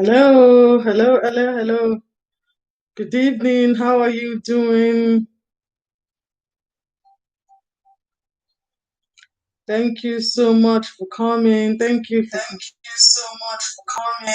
Hello, hello, hello, hello. Good evening. How are you doing? Thank you so much for coming. Thank you so much for coming.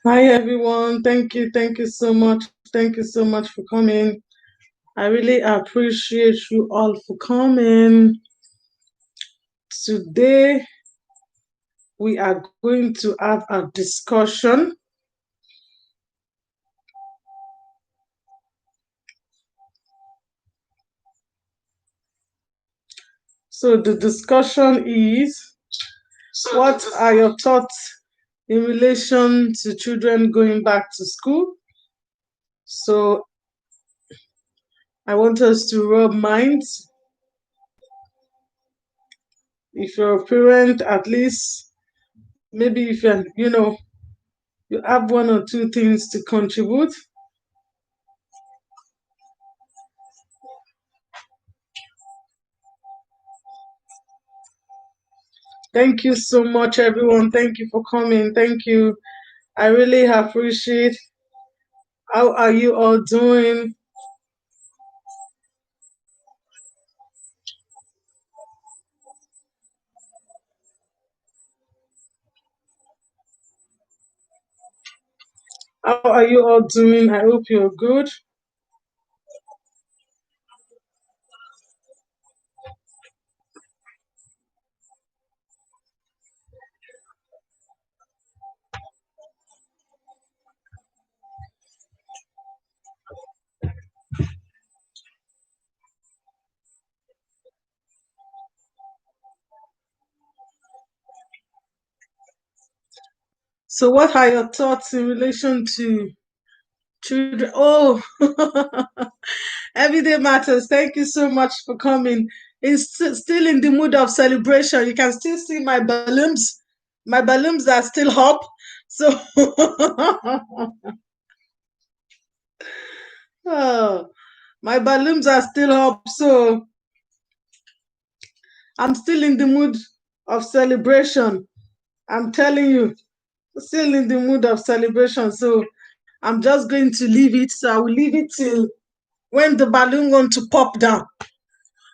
Hi everyone. Thank you so much. Thank you so much for coming. I really appreciate you all for coming. Today we are going to have a discussion. So the discussion is, what are your thoughts in relation to children going back to school? So I want us to rub minds. If you're a parent, at least maybe if you have one or two things to contribute. Thank you so much, everyone. Thank you for coming. Thank you. I really appreciate. How are you all doing? How are you all doing? I hope you're good. So, what are your thoughts in relation to children? Oh, Everyday Matters. Thank you so much for coming. It's still in the mood of celebration. You can still see my balloons. My balloons are still up. So, oh, my balloons are still up. So, I'm still in the mood of celebration. I'm telling you, still in the mood of celebration. So, I'm just going to leave it. So, I will leave it till when the balloon want to pop down.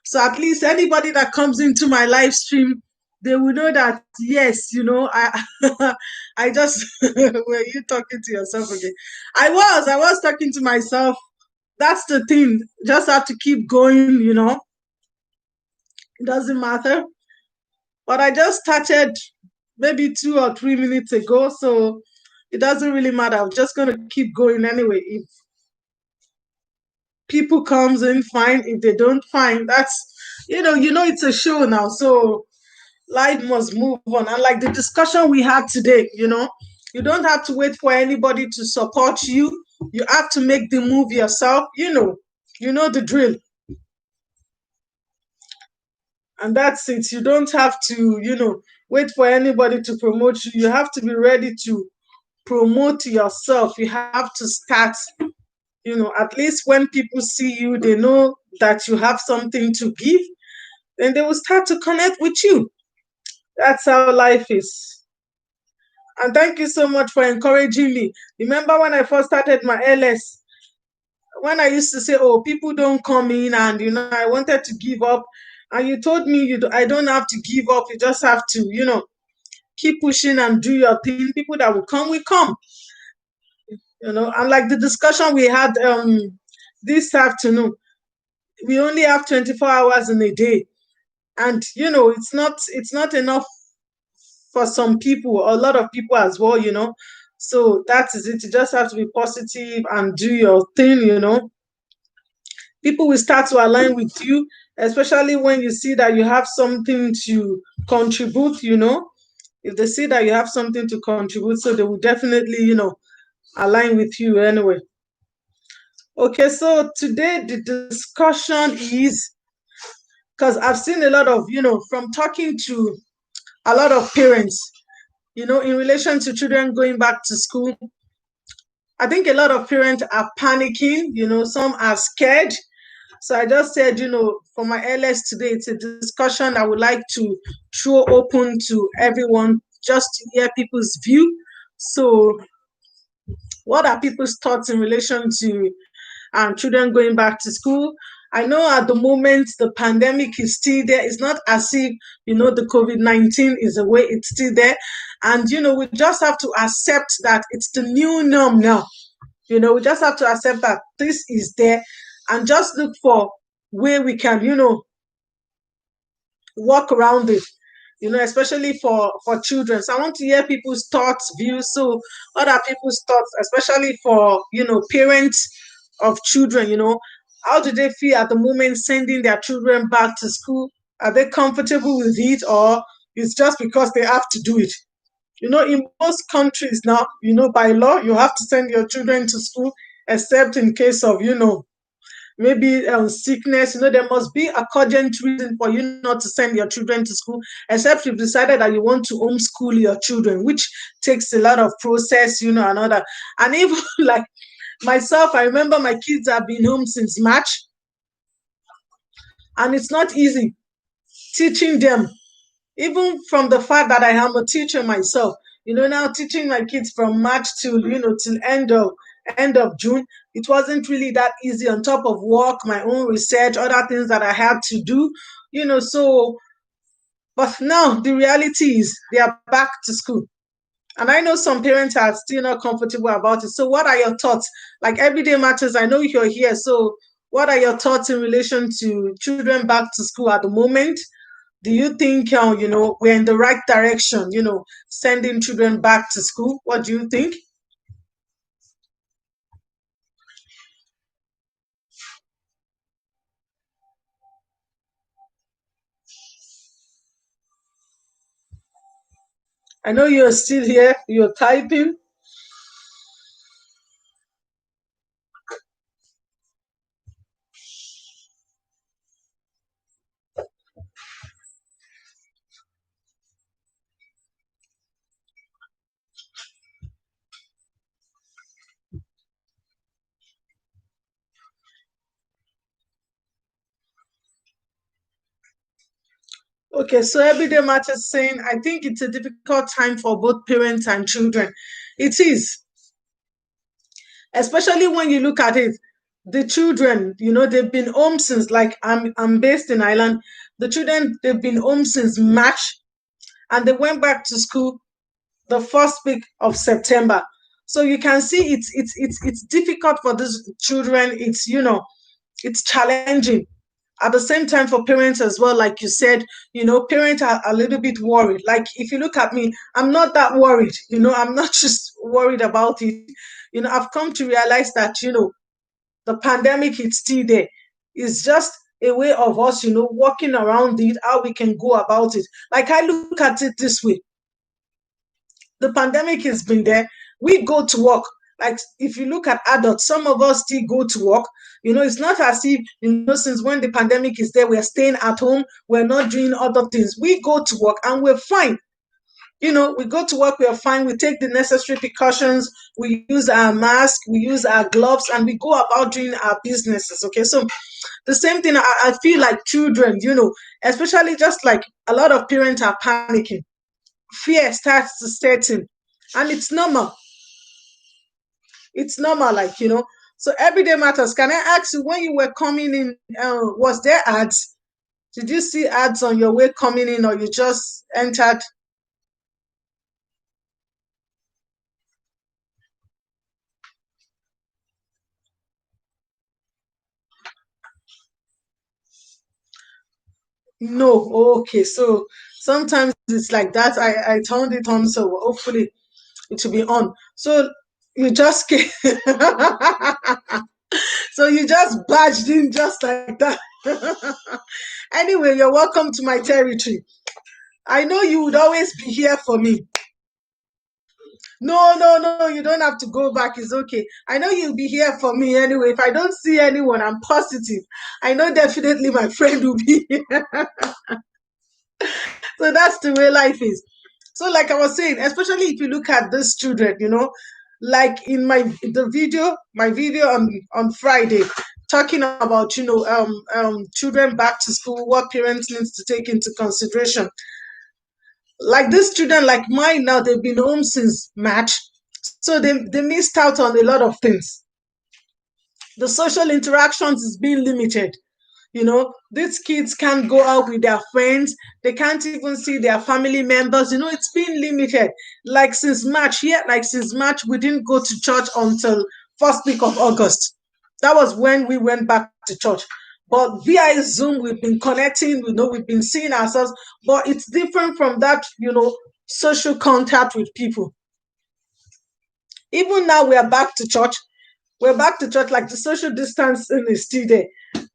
So at least anybody that comes into my live stream, they will know that yes, I I just were you talking to yourself again? I was talking to myself. That's the thing. Just have to keep going. It doesn't matter. But I just started maybe 2 or 3 minutes ago, so it doesn't really matter. I'm just gonna keep going anyway. If people comes in, fine. If they don't, fine. That's it's a show now, so life must move on. And like the discussion we had today, you don't have to wait for anybody to support you. You have to make the move yourself. You know the drill. And that's it. You don't have to, wait for anybody to promote you. You have to be ready to promote yourself. You have to start, at least when people see you, they know that you have something to give, then they will start to connect with you. That's how life is. And thank you so much for encouraging me. Remember when I first started my LS, when I used to say, "Oh, people don't come in," and I wanted to give up, and you told me I don't have to give up. You just have to, keep pushing and do your thing. People that will come. And like the discussion we had this afternoon, we only have 24 hours in a day, and it's not enough for some people, a lot of people as well. So that is it. You just have to be positive and do your thing. People will start to align with you, especially when you see that you have something to contribute, if they see that you have something to contribute, so they will definitely, align with you anyway. Okay, so today the discussion is, because I've seen a lot of, from talking to a lot of parents, in relation to children going back to school, I think a lot of parents are panicking, some are scared. So I just said, for my LS today, it's a discussion I would like to throw open to everyone just to hear people's view. So, what are people's thoughts in relation to children going back to school? I know at the moment the pandemic is still there. It's not as if, the COVID-19 is away, it's still there. And, we just have to accept that it's the new norm now. We just have to accept that this is there and just look for where we can, work around it, especially for children. So I want to hear people's thoughts, views. So what are people's thoughts, especially for, parents of children, how do they feel at the moment sending their children back to school? Are they comfortable with it, or it's just because they have to do it? In most countries now, by law, you have to send your children to school, except in case of, maybe sickness. There must be a cogent reason for you not to send your children to school, except you've decided that you want to homeschool your children, which takes a lot of process, and all that. And even like myself, I remember my kids have been home since March, and it's not easy teaching them, even from the fact that I am a teacher myself. Now teaching my kids from March till, till end of June, it wasn't really that easy, on top of work, my own research, other things that I had to do, so, but now the reality is they are back to school. And I know some parents are still not comfortable about it. So what are your thoughts? Like Everyday Matters, I know you're here. So what are your thoughts in relation to children back to school at the moment? Do you think, we're in the right direction, sending children back to school? What do you think? I know you're still here, you're typing. Okay, so Everyday Matters saying, I think it's a difficult time for both parents and children. It is, especially when you look at it. The children, they've been home since, like, I'm based in Ireland. The children, they've been home since March, and they went back to school the first week of September. So you can see it's difficult for these children. It's challenging. At the same time, for parents as well, like you said, parents are a little bit worried. Like, if you look at me, I'm not that worried. I'm not just worried about it. I've come to realize that, the pandemic is still there. It's just a way of us, working around it, how we can go about it. Like, I look at it this way: the pandemic has been there. We go to work. Like, if you look at adults, some of us still go to work. It's not as if, since when the pandemic is there, we're staying at home, we're not doing other things. We go to work and we're fine. We go to work, we're fine. We take the necessary precautions. We use our mask, we use our gloves, and we go about doing our businesses. Okay. So the same thing, I feel like children, especially, just like a lot of parents are panicking. Fear starts to set in, and it's normal. It's normal, like, so Everyday Matters, can I ask you, when you were coming in, was there ads? Did you see ads on your way coming in, or you just entered? No. Okay, so sometimes it's like that. I turned it on, so hopefully it will be on. So you just came. So you just barged in just like that. Anyway, you're welcome to my territory. I know you would always be here for me. No, no, no, you don't have to go back. It's okay. I know you'll be here for me anyway. If I don't see anyone, I'm positive. I know definitely my friend will be here. So that's the way life is. So, like I was saying, especially if you look at these children, like in my video on Friday, talking about children back to school, what parents needs to take into consideration. Like these children, like mine now, they've been home since March, so they missed out on a lot of things. The social interactions is being limited. These kids can't go out with their friends. They can't even see their family members. It's been limited. Like since March, yeah, like since March, we didn't go to church until first week of August. That was when we went back to church. But via Zoom, we've been connecting. We've been seeing ourselves. But it's different from that, social contact with people. Even now, we are back to church. We're back to church. Like the social distancing is still there.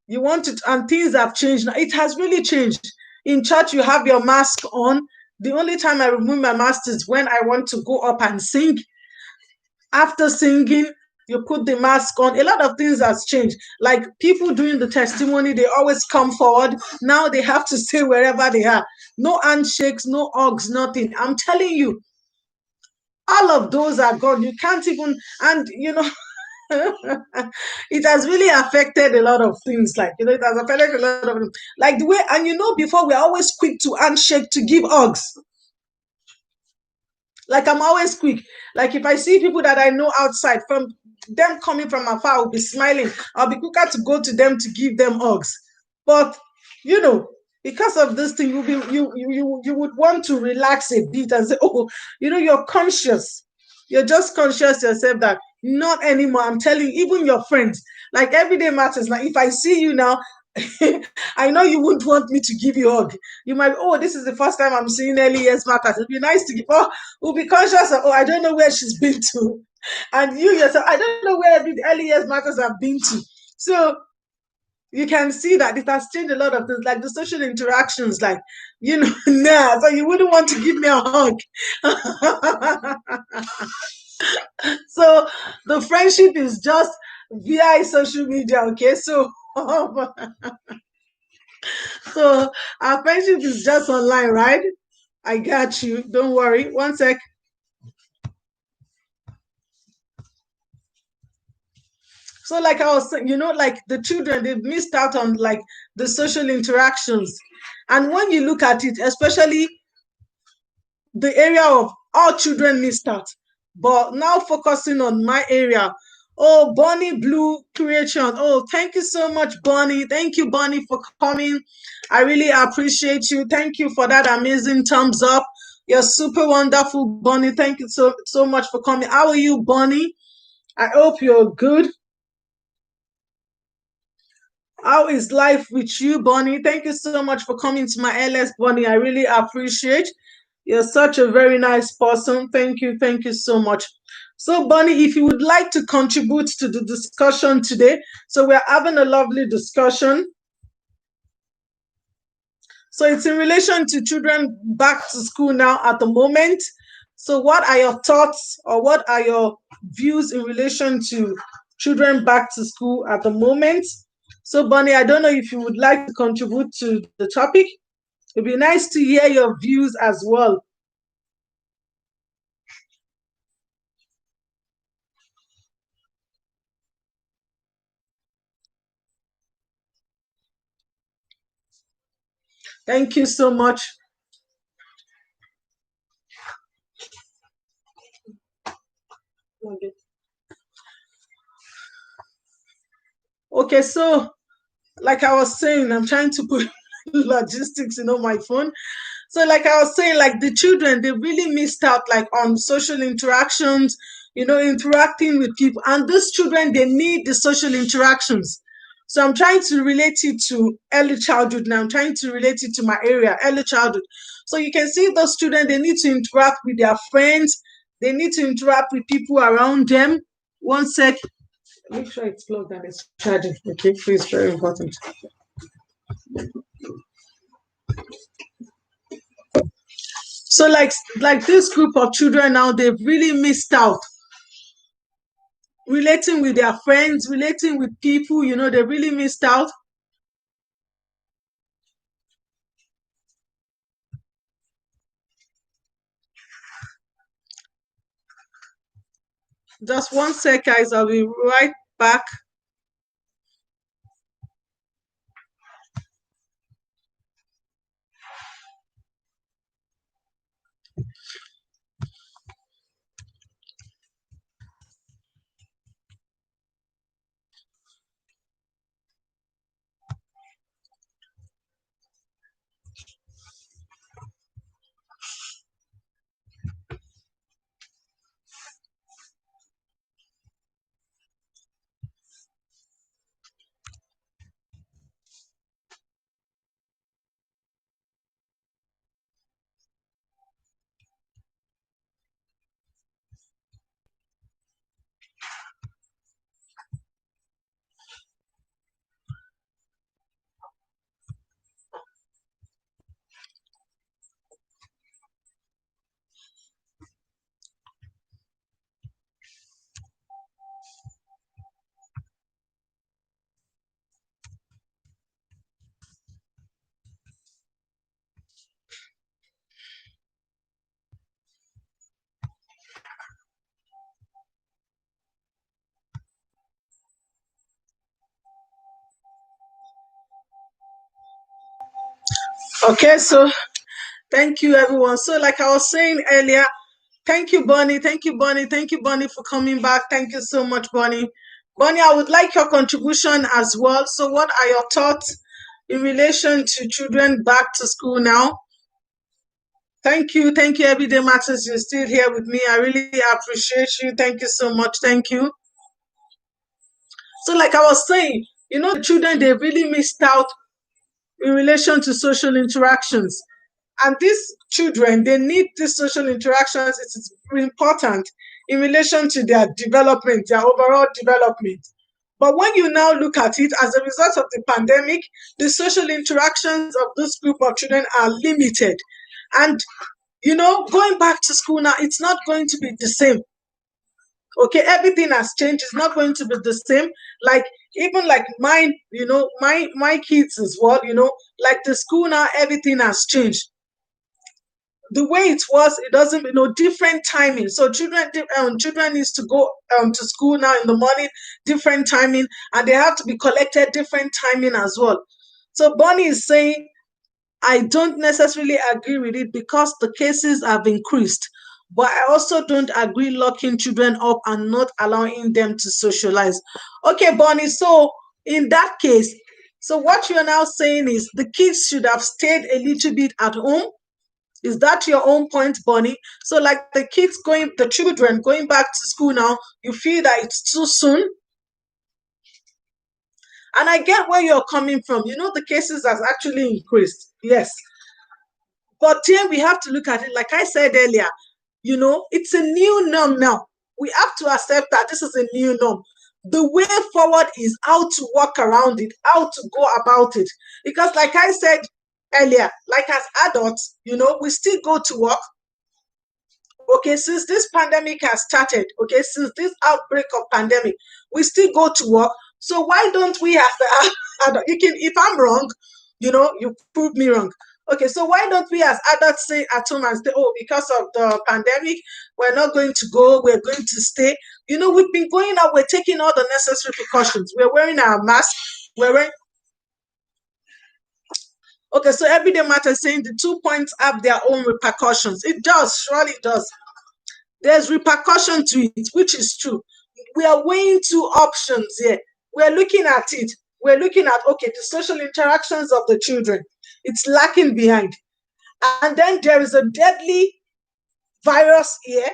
You want it, and things have changed now. It has really changed. In church, you have your mask on. The only time I remove my mask is when I want to go up and sing. After singing, you put the mask on. A lot of things has changed. Like people doing the testimony, they always come forward. Now they have to stay wherever they are. No handshakes, no hugs, nothing. I'm telling you, all of those are gone. You can't even, and it has really affected a lot of things. Like, it has affected a lot of, like the way, and before we're always quick to handshake, to give hugs. Like I'm always quick. Like if I see people that I know outside, from them coming from afar, I'll be smiling. I'll be quicker to go to them to give them hugs. But you know, because of this thing, you would want to relax a bit and say, oh, you're conscious. You're just conscious yourself that not anymore. I'm telling you, even your friends, like everyday matters. Like if I see you now, I know you wouldn't want me to give you a hug. You might, oh, this is the first time I'm seeing early years matters. It'd be nice to give. Oh, we'll be conscious of, oh, I don't know where she's been to. And you yourself, I don't know where the early years matters have been to. So you can see that it has changed a lot of things, like the social interactions, like, nah, so you wouldn't want to give me a hug. So the friendship is just via social media, okay? So our friendship is just online, right? I got you. Don't worry. One sec. So, like I was saying, like the children, they've missed out on like the social interactions. And when you look at it, especially the area of all children missed out. But now focusing on my area. Oh, Bonnie Blue Creation. Oh, thank you so much, Bonnie. Thank you, Bonnie, for coming. I really appreciate you. Thank you for that amazing thumbs up. You're super wonderful, Bonnie. Thank you so much for coming. How are you, Bonnie? I hope you're good. How is life with you, Bonnie? Thank you so much for coming to my LS, Bonnie. I really appreciate. You're such a very nice person. Thank you so much. So, Bonnie, if you would like to contribute to the discussion today, so we're having a lovely discussion. So it's in relation to children back to school now at the moment. So, what are your thoughts or what are your views in relation to children back to school at the moment? So, Bonnie, I don't know if you would like to contribute to the topic. It'd be nice to hear your views as well. Thank you so much. Okay, so like I was saying, I'm trying to put logistics, my phone. So like I was saying, like the children, they really missed out like on social interactions, interacting with people. And these children, they need the social interactions. So I'm trying to relate it to early childhood now. I'm trying to relate it to my area, early childhood. So you can see those children, they need to interact with their friends. They need to interact with people around them. One sec. Make sure it's plugged and it's charging. Okay, please, very important. So like this group of children now, they've really missed out relating with their friends, relating with people, they really missed out. Just one sec, guys. I'll be right back. Okay, so thank you, everyone. So, like I was saying earlier, thank you, Bonnie. Thank you, Bonnie. Thank you, Bonnie, for coming back. Thank you so much, Bonnie. Bonnie, I would like your contribution as well. So, what are your thoughts in relation to children back to school now? Thank you. Thank you, Everyday Matters. You're still here with me. I really appreciate you. Thank you so much. Thank you. So, like I was saying, the children, they really missed out in relation to social interactions. And these children, they need these social interactions. It is important in relation to their development, their overall development. But when you now look at it, as a result of the pandemic, the social interactions of this group of children are limited. And, going back to school now, it's not going to be the same. Okay, everything has changed. It's not going to be the same. Like, even like mine, my kids as well, like the school now, everything has changed. The way it was, it doesn't, different timing. So children needs to go to school now in the morning, different timing, and they have to be collected different timing as well. So Bonnie is saying, I don't necessarily agree with it because the cases have increased. But I also don't agree locking children up and not allowing them to socialize. Okay, Bonnie, so in that case, so what you're now saying is the kids should have stayed a little bit at home. Is that your own point, Bonnie? So, like the children going back to school now, you feel that it's too soon? And I get where you're coming from. The cases has actually increased. Yes. But then we have to look at it, like I said earlier, it's a new norm now. We have to accept that this is a new norm. The way forward is how to work around it, how to go about it. Because, like I said earlier, like as adults, we still go to work. Okay, since this pandemic has started, okay, since this outbreak of pandemic, we still go to work. So why don't we have you can, if I'm wrong, you prove me wrong. Okay, so why don't we as adults say at home and say, oh, because of the pandemic, we're not going to go, we're going to stay. We've been going out, we're taking all the necessary precautions. We're wearing our mask, we're wearing. Okay, so Everyday Matter saying the 2 points have their own repercussions. It does, surely it does. There's repercussion to it, which is true. We are weighing two options here. We're looking at it. We're looking at, okay, the social interactions of the children. It's lacking behind. And then there is a deadly virus here.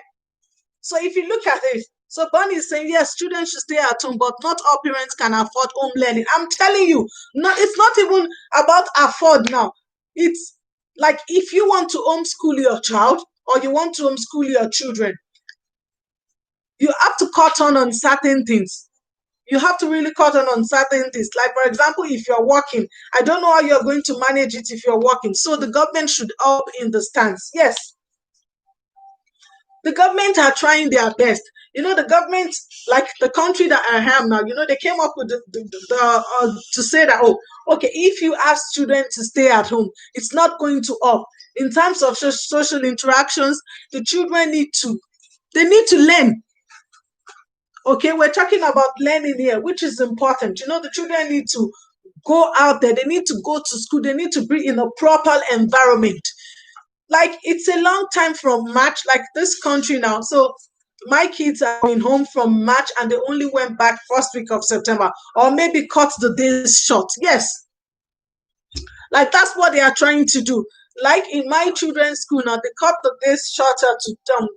So if you look at it, so Bonnie is saying, yes, students should stay at home, but not all parents can afford home learning. I'm telling you, no, it's not even about afford now. It's like if you want to homeschool your child or you want to homeschool your children, you have to cut on certain things. you have to really cut on certain things. Like, for example, if you're working, I don't know how you're going to manage it if you're working. So the government should help in the stance. Yes, the government are trying their best. The government, like the country that I am now, they came up with to say that, oh, okay, if you ask children to stay at home, it's not going to up. In terms of social interactions, the children they need to learn. Okay, we're talking about learning here, which is important. The children need to go out there, they need to go to school, they need to be in a proper environment. Like, it's a long time from March, like this country now. So my kids have been home from March and they only went back first week of September, or maybe cut the days short. Yes, like that's what they are trying to do. Like in my children's school now, they cut the days shorter to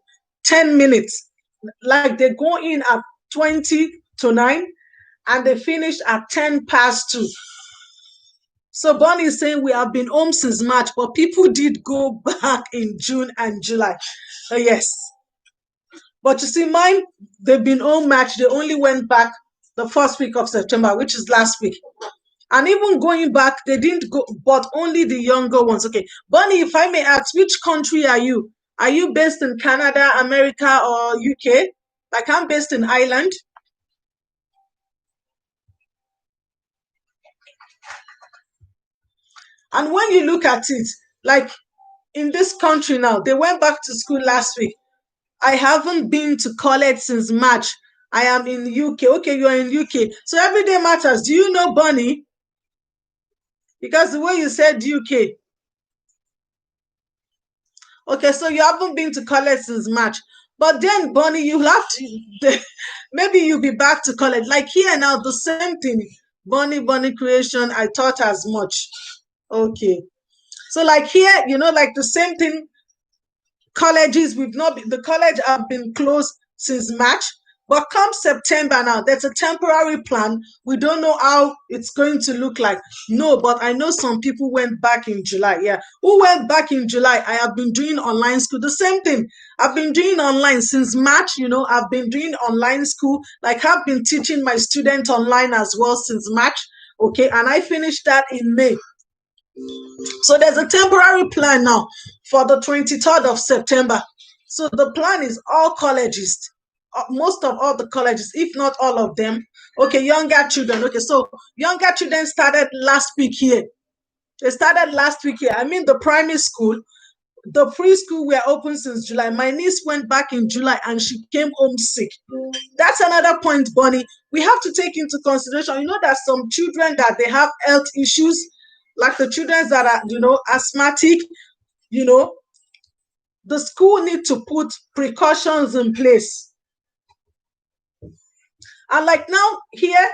10 minutes. Like they go in at 20 to 9 and they finish at 10 past 2. So Bonnie is saying we have been home since March, but people did go back in June and July. Yes. But you see, mine, they've been home March. They only went back the first week of September, which is last week. And even going back, they didn't go, but only the younger ones. Okay. Bonnie, if I may ask, which country are you? Are you based in Canada, America, or UK? Like, I'm based in Ireland. And when you look at it, like in this country now, they went back to school last week. I haven't been to college since March. I am in UK. Okay, you're in UK. So every day matters. Do you know Bonnie? Because the way you said UK. Okay, so you haven't been to college since March. But then, Bonnie, you have to, maybe you'll be back to college. Like here now, the same thing. Bonnie creation, I thought as much. Okay. So like here, like the same thing, colleges, the college have been closed since March. But come September now, there's a temporary plan. We don't know how it's going to look like. No, but I know some people went back in July. Yeah. Who went back in July? I have been doing online school. The same thing. I've been doing online since March. I've been doing online school. Like, I've been teaching my students online as well since March. Okay. And I finished that in May. So there's a temporary plan now for the 23rd of September. So the plan is all colleges, most of all the colleges, if not all of them. Okay, younger children. Okay, so younger children started last week here. They started last week here. I mean, the primary school, the preschool were open since July. My niece went back in July and she came home sick. That's another point, Bonnie. We have to take into consideration. That some children that they have health issues, like the children that are, asthmatic, you know, the school need to put precautions in place. And like now here,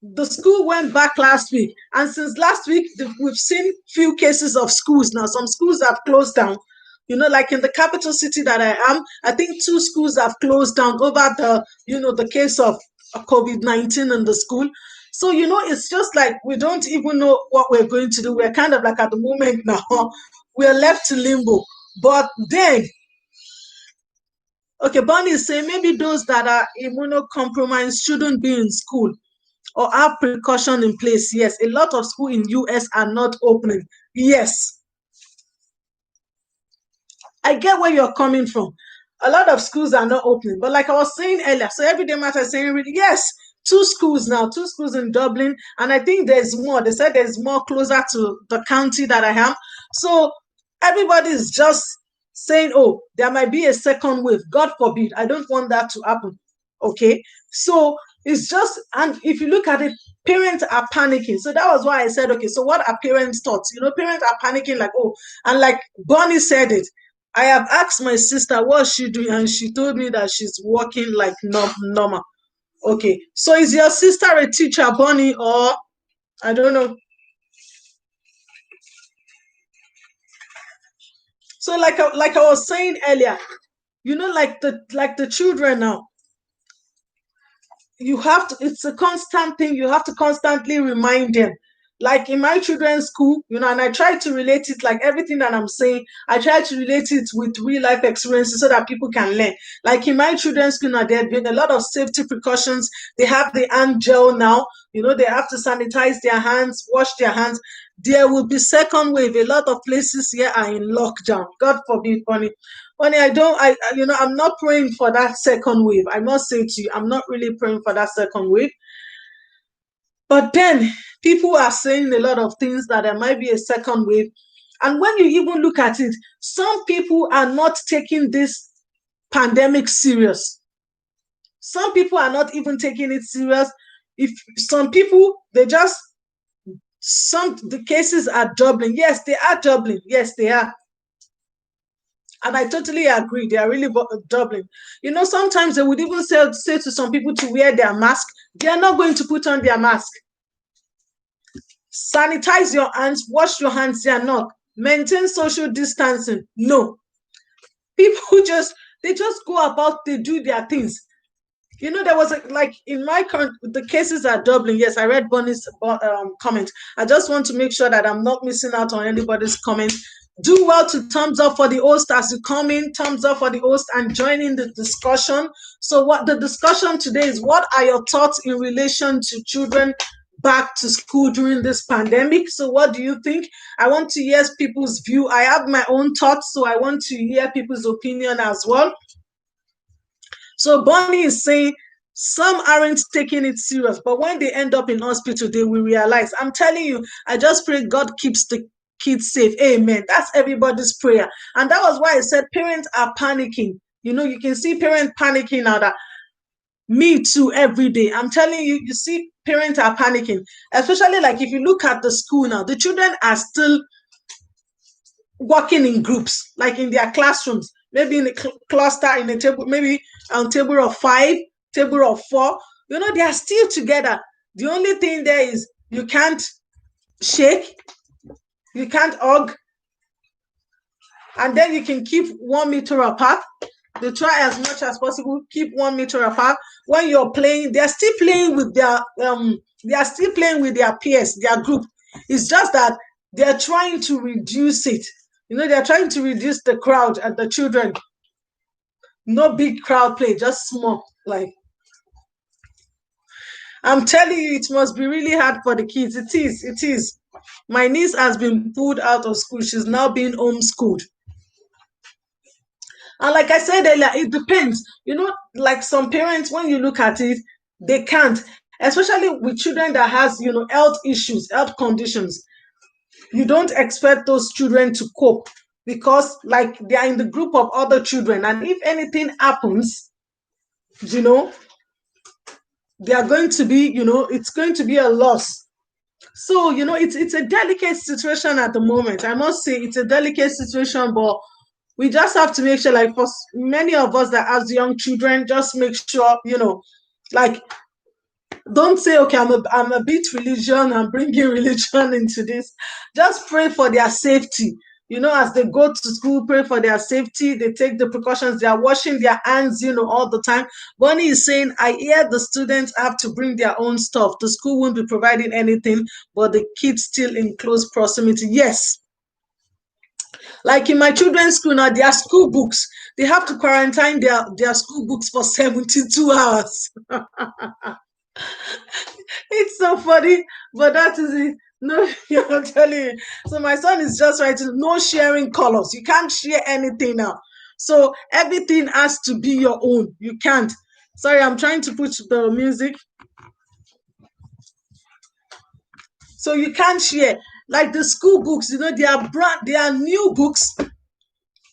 the school went back last week. And since last week, we've seen few cases of schools now. Some schools have closed down. Like in the capital city that I am, I think 2 schools have closed down over the case of COVID-19 in the school. So, it's just like we don't even know what we're going to do. We're kind of like at the moment now, we're left to limbo. But then, okay, Bonnie is saying maybe those that are immunocompromised shouldn't be in school or have precaution in place. Yes, a lot of schools in US are not opening. Yes, I get where you're coming from. A lot of schools are not opening, but like I was saying earlier, so everyday matter is saying really yes. 2 schools now, 2 schools in Dublin, and I think there's more. They said there's more closer to the county that I am. So everybody is just saying, oh, there might be a second wave. God forbid. I don't want that to happen. Okay. So it's just, and if you look at it, parents are panicking. So that was why I said, okay, so what are parents' thoughts? Parents are panicking like, oh, and like Bonnie said it. I have asked my sister what she doing, and she told me that she's working like normal. Okay, so is your sister a teacher, Bonnie, or I don't know? So like I was saying earlier, like the children now, you have to. It's a constant thing. You have to constantly remind them. Like in my children's school, and I try to relate it, like everything that I'm saying, I try to relate it with real life experiences so that people can learn. Like in my children's school now, they're doing a lot of safety precautions. They have the hand gel now, they have to sanitize their hands, wash their hands. There will be second wave. A lot of places here are in lockdown. God forbid, Bonnie. Bonnie, I don't, I'm not praying for that second wave. I must say to you, I'm not really praying for that second wave. But then people are saying a lot of things that there might be a second wave. And when you even look at it, some people are not taking this pandemic serious. Some people are not even taking it serious. If some people, the cases are doubling. Yes, they are doubling. Yes, they are. And I totally agree. They are really doubling. Sometimes they would even say to some people to wear their mask. They are not going to put on their mask. Sanitize your hands, wash your hands. They are not. Maintain social distancing. No. People they just go about, they do their things. There was like in my current, the cases are doubling. Yes, I read Bonnie's comment. I just want to make sure that I'm not missing out on anybody's comment. Do well to thumbs up for the host as you come in. Thumbs up for the host and join in the discussion. So, what the discussion today is: what are your thoughts in relation to children back to school during this pandemic? So, what do you think? I want to hear people's view. I have my own thoughts, so I want to hear people's opinion as well. So Bonnie is saying some aren't taking it serious, but when they end up in hospital, they will realize. I'm telling you, I just pray God keeps the kids safe. Amen. That's everybody's prayer. And that was why I said parents are panicking. You can see parents panicking now. That me too, every day. I'm telling you, you see parents are panicking. Especially like if you look at the school now, the children are still working in groups, like in their classrooms, maybe in a cluster, in a table, maybe on table of 5, table of 4. They are still together. The only thing there is you can't shake, you can't hug, and then you can keep 1 meter apart. They try as much as possible, keep 1 meter apart. When you're playing, they're still playing with their peers, their group. It's just that they're trying to reduce it. They're trying to reduce the crowd and the children. No big crowd play, just small. Like, I'm telling you, it must be really hard for the kids. It is. My niece has been pulled out of school. She's now being homeschooled. And like I said earlier, it depends. Like some parents, when you look at it, they can't. Especially with children that has, health issues, health conditions. You don't expect those children to cope because like they are in the group of other children. And if anything happens, they are going to be, it's going to be a loss. So, it's a delicate situation at the moment. I must say it's a delicate situation, but we just have to make sure, like for many of us that have young children, just make sure, like don't say, okay, I'm a bit religion, I'm bringing religion into this. Just pray for their safety. As they go to school, pray for their safety. They take the precautions. They are washing their hands, all the time. Bonnie is saying, I hear the students have to bring their own stuff. The school won't be providing anything, but the kids still in close proximity. Yes. Like in my children's school now, their school books, they have to quarantine their school books for 72 hours. It's so funny, but that is it. No, I'm telling you. So my son is just writing, no sharing colors. You can't share anything now. So everything has to be your own. You can't. Sorry, I'm trying to put the music. So you can't share. Like the school books, they are new books.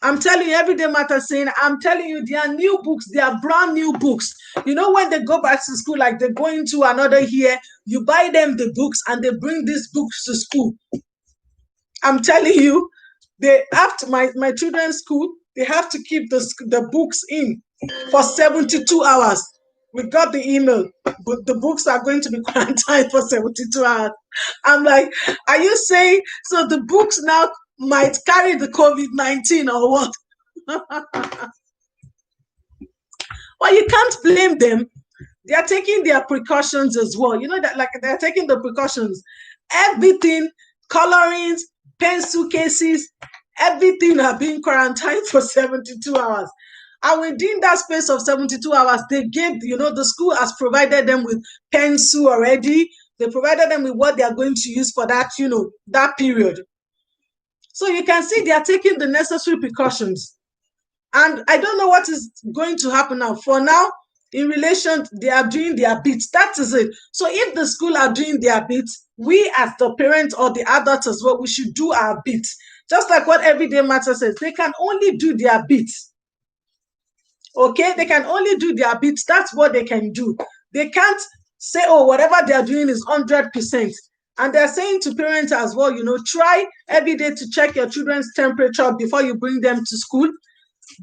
I'm telling you, Everyday Matter saying, I'm telling you, they are new books, they are brand new books. When they go back to school, like they're going to another year, you buy them the books and they bring these books to school. I'm telling you, they have to, my children's school, they have to keep the books in for 72 hours. We got the email, but the books are going to be quarantined for 72 hours. I'm like, are you saying so the books now might carry the COVID-19 or what? Well, you can't blame them. They are taking their precautions as well. That like they're taking the precautions. everything, colorings, pencil cases, everything are being quarantined for 72 hours. And within that space of 72 hours, they gave, the school has provided them with pencil already. They provided them with what they are going to use for that, that period. So you can see they are taking the necessary precautions. And I don't know what is going to happen now. For now, in relation, they are doing their bit. That is it. So if the school are doing their bit, we as the parents or the adults as well, we should do our bit. Just like what Everyday Matter says, they can only do their bit. Okay, they can only do their bit. That's what they can do. They can't say, oh, whatever they're doing is 100%. And they're saying to parents as well, try every day to check your children's temperature before you bring them to school.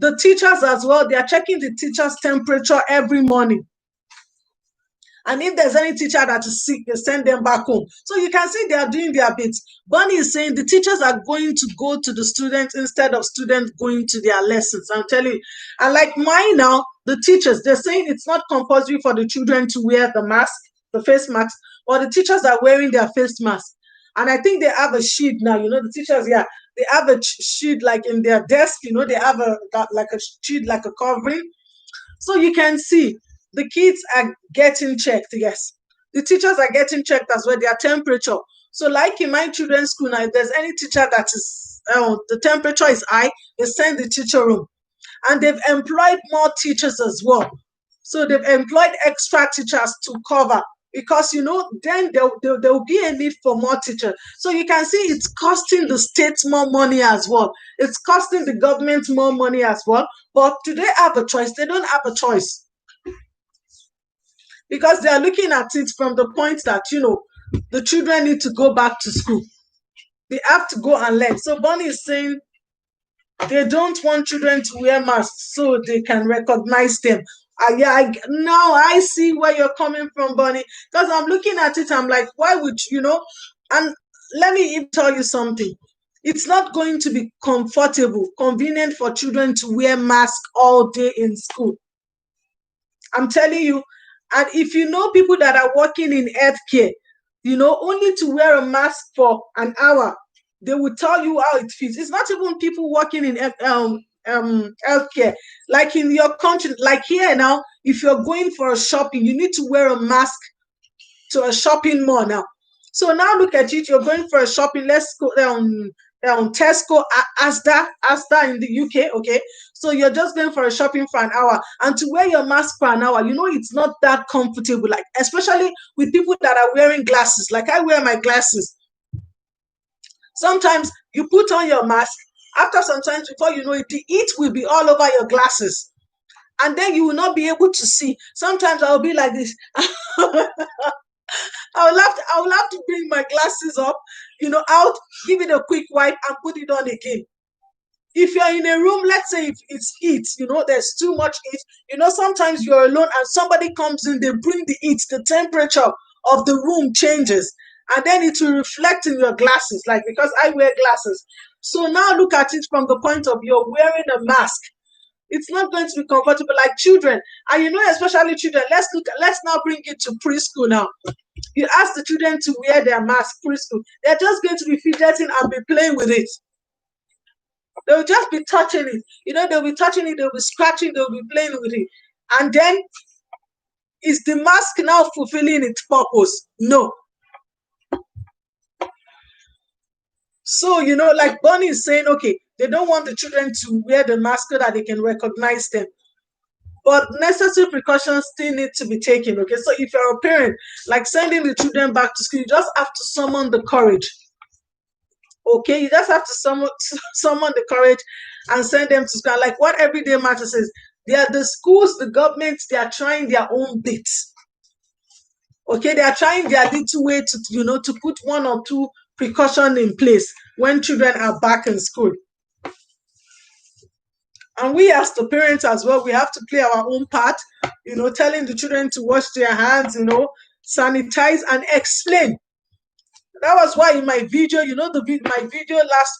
The teachers as well, they are checking the teacher's temperature every morning. And if there's any teacher that is sick, they send them back home. So you can see they are doing their bits. Bonnie is saying the teachers are going to go to the students instead of students going to their lessons. I'm telling you. And like mine now, the teachers, they're saying it's not compulsory for the children to wear the mask, the face mask, or the teachers are wearing their face mask. And I think they have a sheet now, the teachers, yeah, they have a sheet like in their desk, they have like a sheet, like a covering. So you can see the kids are getting checked, yes. The teachers are getting checked as well, their temperature. So like in my children's school now, if there's any teacher that is, the temperature is high, they send the teacher room. And they've employed more teachers as well. So they've employed extra teachers to cover because then there will be a need for more teachers. So you can see it's costing the state more money as well. It's costing the government more money as well. But do they have a choice? They don't have a choice because they are looking at it from the point that the children need to go back to school. They have to go and learn. So Bonnie is saying they don't want children to wear masks so they can recognize them. Now I see where you're coming from, Bonnie. Because I'm looking at it, I'm like, why would And let me even tell you something. It's not going to be convenient for children to wear masks all day in school. I'm telling you. And if you know people that are working in healthcare, only to wear a mask for an hour, they will tell you how it feels. It's not even people working in healthcare. Like in your country, like here now, if you're going for a shopping, you need to wear a mask to a shopping mall now. So now look at it, you're going for a shopping, let's go Tesco, Asda in the UK, okay? So you're just going for a shopping for an hour, and to wear your mask for an hour, it's not that comfortable, like especially with people that are wearing glasses. Like I wear my glasses. Sometimes you put on your mask, after sometimes before you know it, the heat will be all over your glasses. And then you will not be able to see. Sometimes I'll be like this. I will have to bring my glasses up, out, give it a quick wipe and put it on again. If you're in a room, let's say if it's heat, there's too much heat, sometimes you're alone and somebody comes in, they bring the heat, the temperature of the room changes, and then it will reflect in your glasses, like because I wear glasses. So now look at it from the point of you're wearing a mask. It's not going to be comfortable like children. And especially children, let's now bring it to preschool now. You ask the children to wear their mask preschool, they're just going to be fidgeting and be playing with it. They'll just be touching it. They'll be touching it, they'll be scratching, they'll be playing with it. And then, is the mask now fulfilling its purpose? No. So, like Bonnie is saying, okay, they don't want the children to wear the mask so that they can recognize them. But necessary precautions still need to be taken, okay? So if you're a parent, like sending the children back to school, you just have to summon the courage. Okay, you just have to summon the courage and send them to school. Like what Everyday Matter says, they are the schools, the government, they are trying their own bits. Okay, they are trying their little way to to put one or two precautions in place when children are back in school. And we as the parents as well, we have to play our own part, telling the children to wash their hands, sanitize and explain. That was why in my video, my video last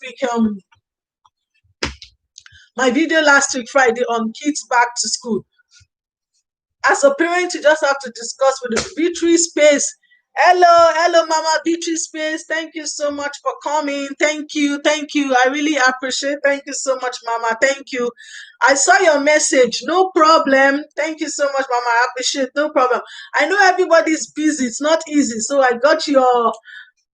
week, Friday on kids back to school. As a parent, you just have to discuss with the victory space, Hello, Mama Beatrice Space. Thank you so much for coming. Thank you. I really appreciate. Thank you so much, Mama. Thank you. I saw your message. No problem. Thank you so much, Mama. I appreciate. No problem. I know everybody's busy. It's not easy. So I got your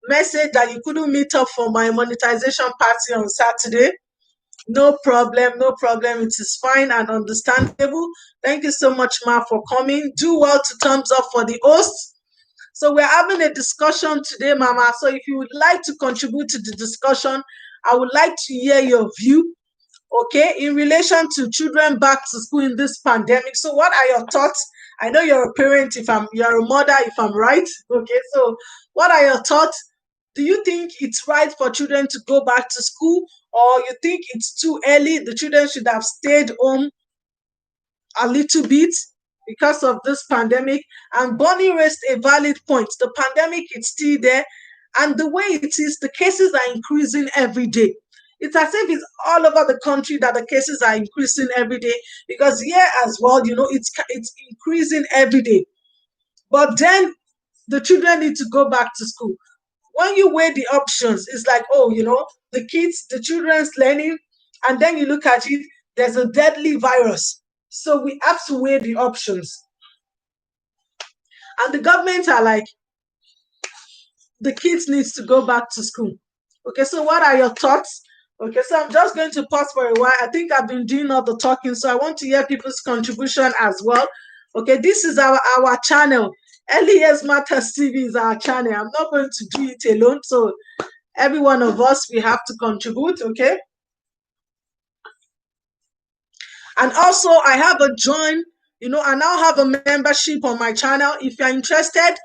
message that you couldn't meet up for my monetization party on Saturday. No problem. No problem. It is fine and understandable. Thank you so much, Ma, for coming. Do well to thumbs up for the host. So we're having a discussion today, Mama. So if you would like to contribute to the discussion, I would like to hear your view, okay, in relation to children back to school in this pandemic. So what are your thoughts? I know you're a parent, you're a mother, if I'm right. Okay, so what are your thoughts? Do you think it's right for children to go back to school, or you think it's too early? The children should have stayed home a little bit because of this pandemic. And Bonnie raised a valid point. The pandemic is still there, and the way it is, the cases are increasing every day. It's as if it's all over the country that the cases are increasing every day. Because here as well, it's increasing every day. But then the children need to go back to school. When you weigh the options, it's like, oh, the children's learning, and then you look at it, there's a deadly virus. So we have to weigh the options. And the government are like, the kids needs to go back to school. Okay, so what are your thoughts? Okay, so I'm just going to pause for a while. I think I've been doing all the talking, so I want to hear people's contribution as well. Okay, this is our channel. LES Matters TV is our channel. I'm not going to do it alone, so every one of us, we have to contribute, okay? And also, I have a join, I now have a membership on my channel. If you're interested,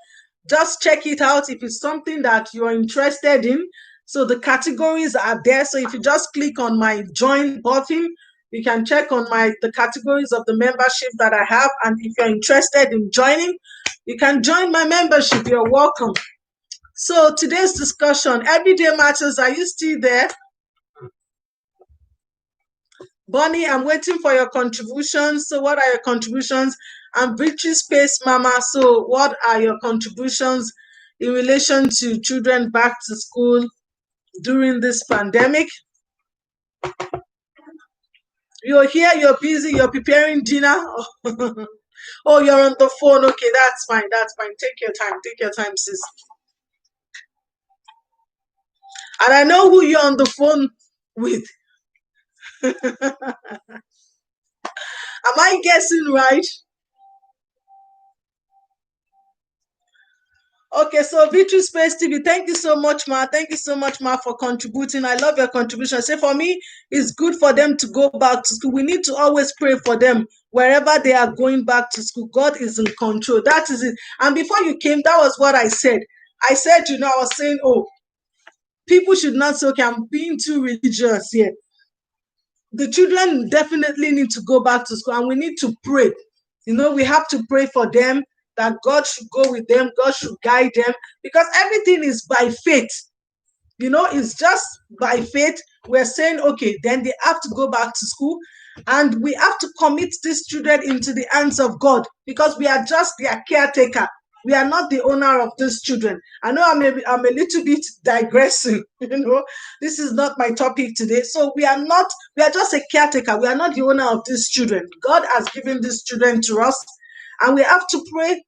just check it out if it's something that you are interested in. So the categories are there. So if you just click on my join button, you can check on the categories of the membership that I have. And if you're interested in joining, you can join my membership. You're welcome. So today's discussion, Everyday Matters, are you still there? Bonnie, I'm waiting for your contributions. So what are your contributions? And Victory Space Mama, so what are your contributions in relation to children back to school during this pandemic? You're here, you're busy, you're preparing dinner. Oh, you're on the phone. Okay, that's fine, that's fine. Take your time, sis. And I know who you're on the phone with. Am I guessing right? Okay, so Victory Space TV, thank you so much, Ma. Thank you so much, Ma, for contributing. I love your contribution. Say, for me, it's good for them to go back to school. We need to always pray for them wherever they are going back to school. God is in control. That is it. And before you came, that was what I said. I said, I was saying, oh, people should not say, okay, I'm being too religious here. The children definitely need to go back to school, and we need to pray. We have to pray for them, that God should go with them, God should guide them, because everything is by faith. It's just by faith. We're saying, okay, then they have to go back to school, and we have to commit these children into the hands of God, because we are just their caretaker. We are not the owner of these children. I know I'm a little bit digressing. This is not my topic today. So we are just a caretaker. We are not the owner of these children. God has given these children to us, and we have to pray,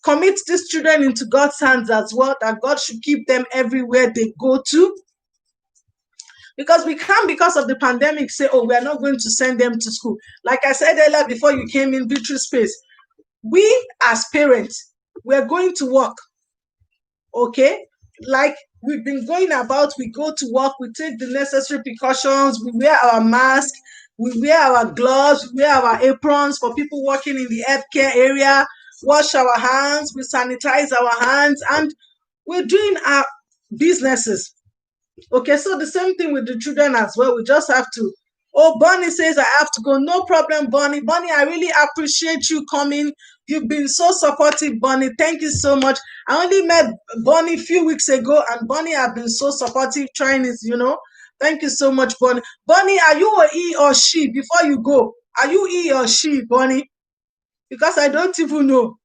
commit these children into God's hands as well, that God should keep them everywhere they go to. Because we can't, because of the pandemic, say, oh, we are not going to send them to school. Like I said earlier before you came in, Victory Space, we as parents, we're going to work, okay? Like we've been going about, we go to work, we take the necessary precautions, we wear our mask, we wear our gloves, we wear our aprons for people working in the healthcare area, wash our hands, we sanitize our hands, and we're doing our businesses. Okay, so the same thing with the children as well. We just have to. Oh, Bonnie says I have to go. No problem, Bonnie. Bonnie, I really appreciate you coming. You've been so supportive, Bonnie. Thank you so much. I only met Bonnie a few weeks ago, and Bonnie has been so supportive, trying it, Thank you so much, Bonnie. Bonnie, are you a he or she before you go? Are you he or she, Bonnie? Because I don't even know.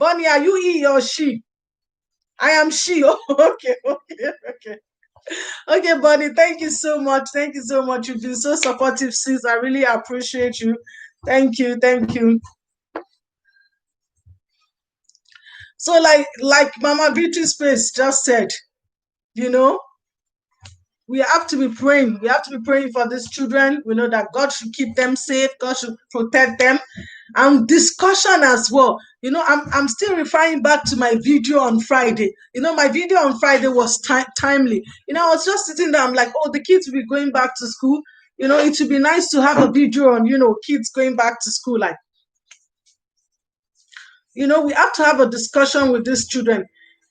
Bonnie, are you he or she? I am she. Oh, okay, okay, okay. Okay, Bonnie, thank you so much. Thank you so much. You've been so supportive, sis. I really appreciate you. Thank you, thank you. So, like Mama Beauty Space just said, you know, we have to be praying. We have to be praying for these children. We know that God should keep them safe. God should protect them. And discussion as well. I'm still referring back to my video on Friday. My video on Friday was timely. I was just sitting there. I'm like, oh, the kids will be going back to school. It would be nice to have a video on, kids going back to school. Like, we have to have a discussion with these children.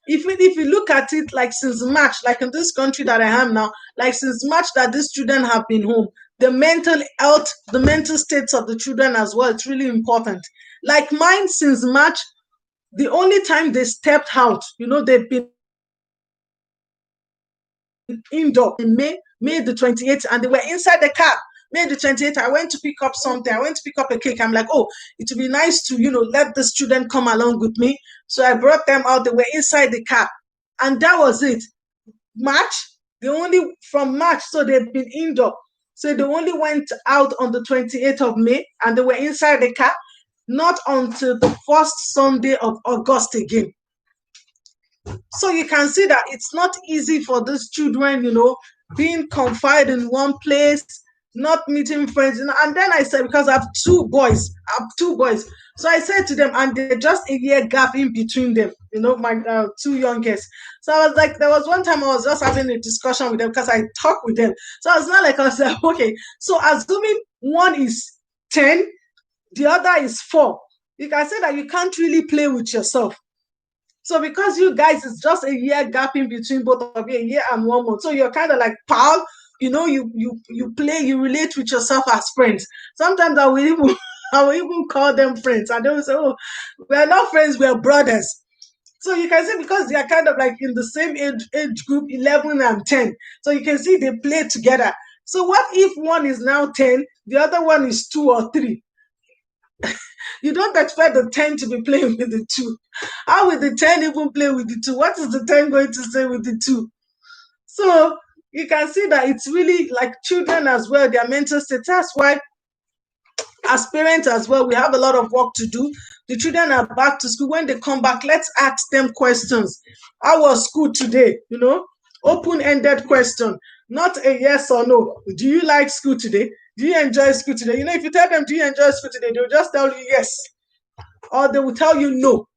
If you look at it, like since March, like in this country that I am now, like since March that these children have been home, the mental health, the mental states of the children as well, it's really important. Like mine, since March, the only time they stepped out, they've been indoor in May the 28th, and they were inside the car. May the 28th, I went to pick up something. I went to pick up a cake. I'm like, oh, it would be nice to, let the student come along with me. So I brought them out. They were inside the car. And that was it. March, from March, so they've been indoor. So they only went out on the 28th of May, and they were inside the car, not until the first Sunday of August again. So you can see that it's not easy for these children, being confined in one place, not meeting friends. And then I said, because I have two boys, So I said to them, and they're just a year gap in between them, my two youngest. So I was like, there was one time I was just having a discussion with them because I talk with them. So I was not like, I was like, okay, so assuming one is 10, the other is 4, you can say that you can't really play with yourself. So because you guys, it's just a year gap in between both of you, a year and 1 month. So you're kind of like pal, you play, you relate with yourself as friends. Sometimes I will even I will even call them friends. And they will say, oh, we're not friends, we're brothers. So you can see because they are kind of like in the same age group, 11 and 10. So you can see they play together. So what if one is now 10, the other one is 2 or 3? You don't expect the 10 to be playing with the 2. How will the 10 even play with the 2? What is the 10 going to say with the 2? So you can see that it's really like children as well, their mental state. That's why as parents as well, we have a lot of work to do. The children are back to school. When they come back, let's ask them questions. How was school today? Open-ended question, not a yes or no. Do you like school today? Do you enjoy school today? If you tell them, do you enjoy school today? They'll just tell you yes, or they will tell you no.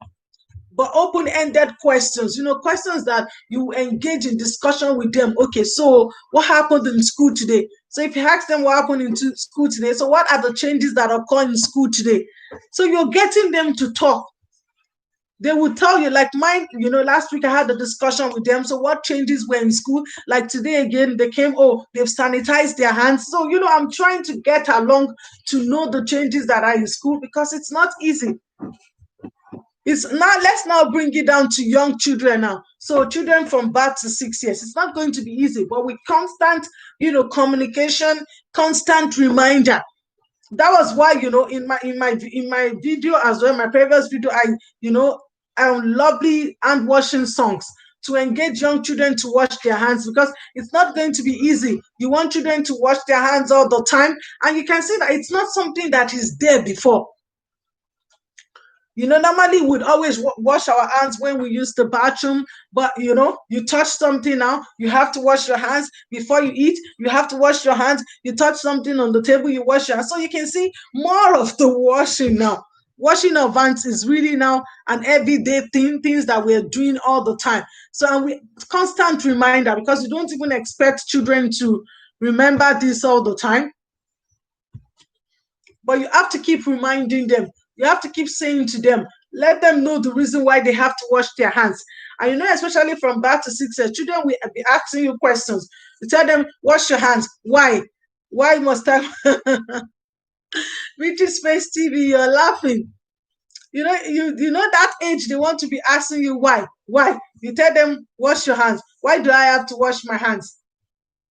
But open-ended questions, questions that you engage in discussion with them. Okay, so what happened in school today? So if you ask them what happened in school today, so what are the changes that occur in school today? So you're getting them to talk. They will tell you, like mine, last week I had a discussion with them. So what changes were in school? Like today again, they came, oh, they've sanitized their hands. So, I'm trying to get along to know the changes that are in school because it's not easy. Let's now bring it down to young children now. So children from birth to 6 years, it's not going to be easy, but with constant, communication, constant reminder. That was why, in my video as well, my previous video, I lovely hand washing songs to engage young children to wash their hands, because it's not going to be easy. You want children to wash their hands all the time, and you can see that it's not something that is there before. Normally we'd always wash our hands when we use the bathroom, but you touch something now, you have to wash your hands before you eat. You have to wash your hands. You touch something on the table, you wash your hands. So you can see more of the washing now. Washing of hands is really now an everyday thing, things that we're doing all the time. So constant reminder, because you don't even expect children to remember this all the time. But you have to keep reminding them. You have to keep saying to them, let them know the reason why they have to wash their hands. And especially from birth to 6 years, children will be asking you questions. You tell them, wash your hands. Why? Why must I? Beauty Space TV, you're laughing. You know that age they want to be asking you why. Why? You tell them, wash your hands. Why do I have to wash my hands?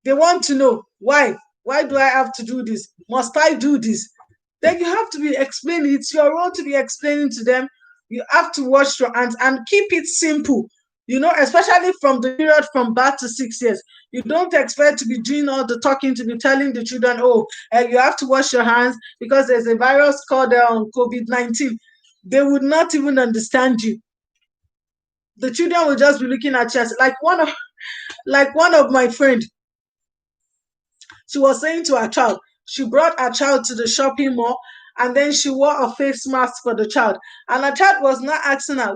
They want to know why. Why do I have to do this? Must I do this? Then you have to be explaining. It's your role to be explaining to them, You have to wash your hands and keep it simple. Especially from the period from birth to 6 years. You don't expect to be doing all the talking, to be telling the children, oh, you have to wash your hands because there's a virus called COVID-19. They would not even understand you. The children will just be looking at you like one of my friend. She was saying to her child, she brought her child to the shopping mall and then she wore a face mask for the child. And her child was not asking her,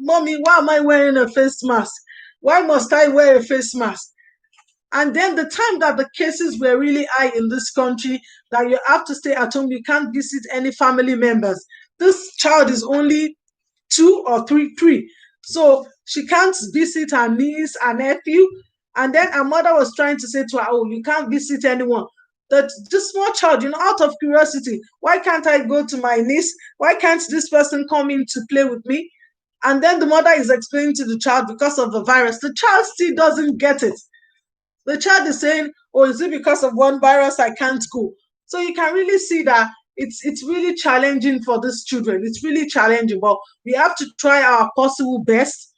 Mommy, why am I wearing a face mask? Why must I wear a face mask? And then the time that the cases were really high in this country, that you have to stay at home, you can't visit any family members. This child is only 2 or 3. So she can't visit her niece and nephew. And then her mother was trying to say to her, oh, you can't visit anyone. The small child, out of curiosity, why can't I go to my niece? Why can't this person come in to play with me? And then the mother is explaining to the child because of the virus. The child still doesn't get it. The child is saying, oh, is it because of one virus I can't go? So you can really see that it's really challenging for these children. It's really challenging, but we have to try our possible best.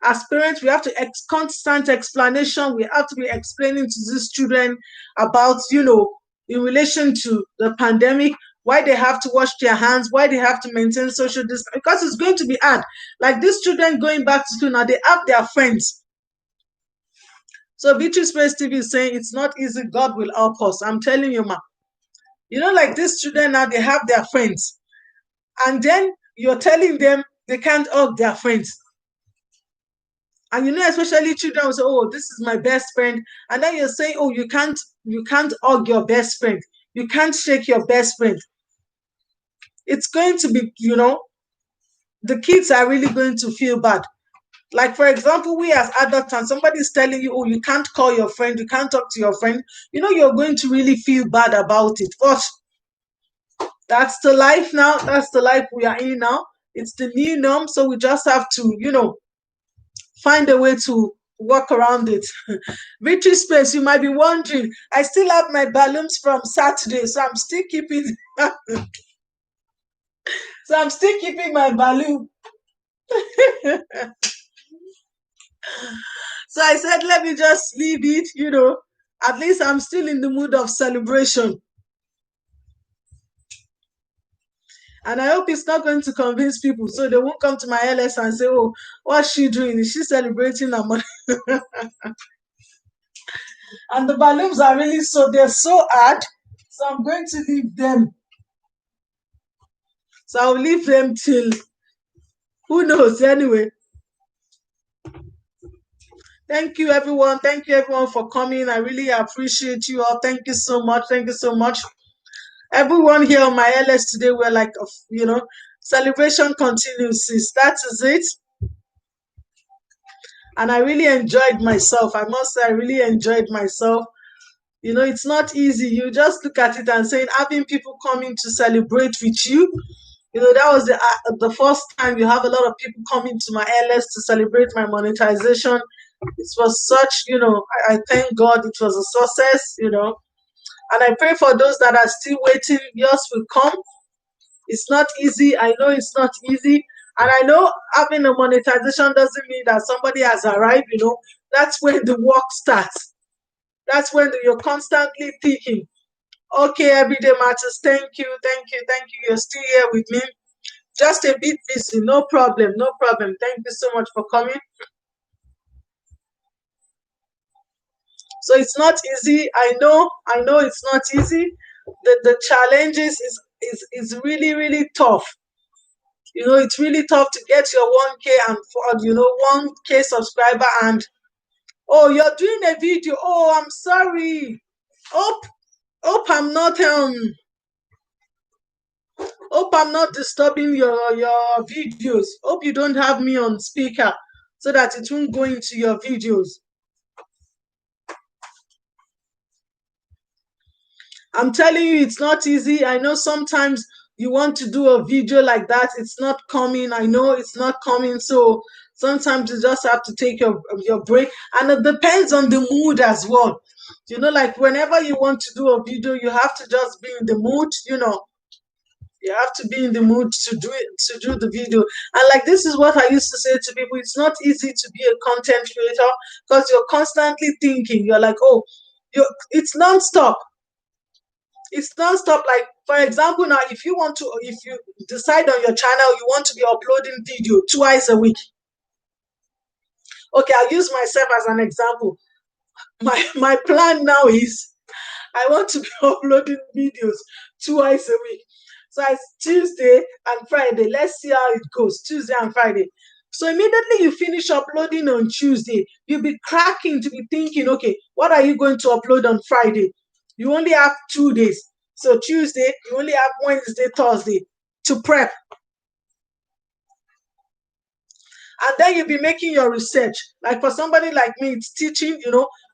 As parents, we have to constant explanation. We have to be explaining to these children about, in relation to the pandemic, why they have to wash their hands, why they have to maintain social distance, because it's going to be hard. Like these children going back to school now, they have their friends. So Beatrice Praise TV is saying it's not easy. God will help us. I'm telling you, ma. Like these children now, they have their friends. And then you're telling them they can't hug their friends. And especially children will say, oh, this is my best friend. And then you're saying, oh, you can't hug your best friend. You can't shake your best friend. It's going to be, the kids are really going to feel bad. Like, for example, we as adults, and somebody is telling you, oh, you can't call your friend, you can't talk to your friend, you're going to really feel bad about it. But that's the life now. That's the life we are in now. It's the new norm. So we just have to, find a way to work around it. Victory Space, you might be wondering, I still have my balloons from Saturday, so I'm still keeping my balloon. So I said, let me just leave it. At least I'm still in the mood of celebration. And I hope it's not going to convince people so they won't come to my LS and say, oh, what's she doing? Is she celebrating her money? And the balloons are really they're so hard. So I'm going to leave them. So I'll leave them till, who knows, anyway. Thank you, everyone. Thank you, everyone, for coming. I really appreciate you all. Thank you so much. Thank you so much. Everyone here on my LS today, we're like, celebration continues. That is it. And I really enjoyed myself. I must say, I really enjoyed myself. It's not easy. You just look at it and saying, having people coming to celebrate with you. That was the first time you have a lot of people coming to my LS to celebrate my monetization. It was such, I thank God it was a success, and I pray for those that are still waiting. Yours will come. It's not easy. I know it's not easy. And I know having a monetization doesn't mean that somebody has arrived, That's when the work starts. That's when you're constantly thinking, okay, Everyday Matters, thank you, thank you, thank you. You're still here with me. Just a bit busy, no problem, no problem. Thank you so much for coming. So it's not easy. I know it's not easy. The challenges is really, really tough. It's really tough to get your 1K and 1K subscriber, and oh, you're doing a video. Oh, I'm sorry. Hope I'm not disturbing your videos. Hope you don't have me on speaker so that it won't go into your videos. I'm telling you, it's not easy. I know sometimes you want to do a video like that. It's not coming. I know it's not coming. So sometimes you just have to take your break. And it depends on the mood as well. Like whenever you want to do a video, you have to just be in the mood, You have to be in the mood to do it, to do the video. And like this is what I used to say to people: it's not easy to be a content creator because you're constantly thinking. You're like, oh, it's non-stop. It's non-stop. Like for example, now if you decide on your channel you want to be uploading video twice a week. Okay, I'll use myself as an example. My plan now is I want to be uploading videos twice a week. So it's Tuesday and Friday. Let's see how it goes. Tuesday and Friday. So immediately you finish uploading on Tuesday, you'll be cracking to be thinking, okay, what are you going to upload on Friday? You only have 2 days. So Tuesday, you only have Wednesday, Thursday to prep. And then you'll be making your research. Like for somebody like me, it's teaching,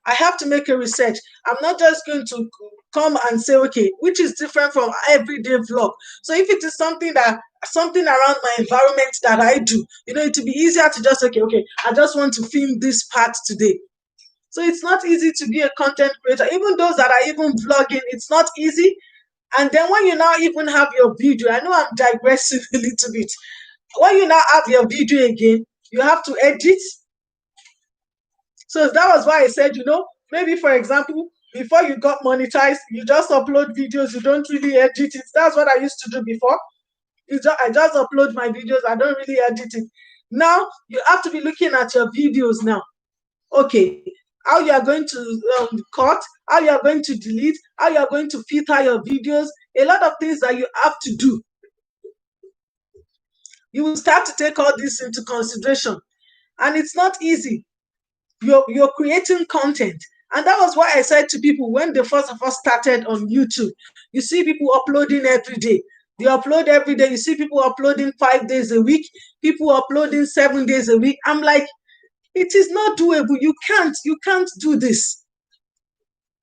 I have to make a research. I'm not just going to come and say, okay, which is different from everyday vlog. So if it is something around my environment that I do, it will be easier to just, okay, I just want to film this part today. So it's not easy to be a content creator. Even those that are even vlogging, it's not easy. And then when you now even have your video, I know I'm digressing a little bit. When you now have your video again, you have to edit. So that was why I said, maybe for example, before you got monetized, you just upload videos, you don't really edit it. That's what I used to do before. I just upload my videos, I don't really edit it. Now you have to be looking at your videos now. Okay, how you are going to cut, how you are going to delete, how you are going to filter your videos, a lot of things that you have to do. You will start to take all this into consideration, and it's not easy. You're creating content, and that was why I said to people when they first of all started on YouTube, you see people uploading every day. They upload every day. You see people uploading 5 days a week, people uploading 7 days a week. I'm like, it is not doable. You can't do this,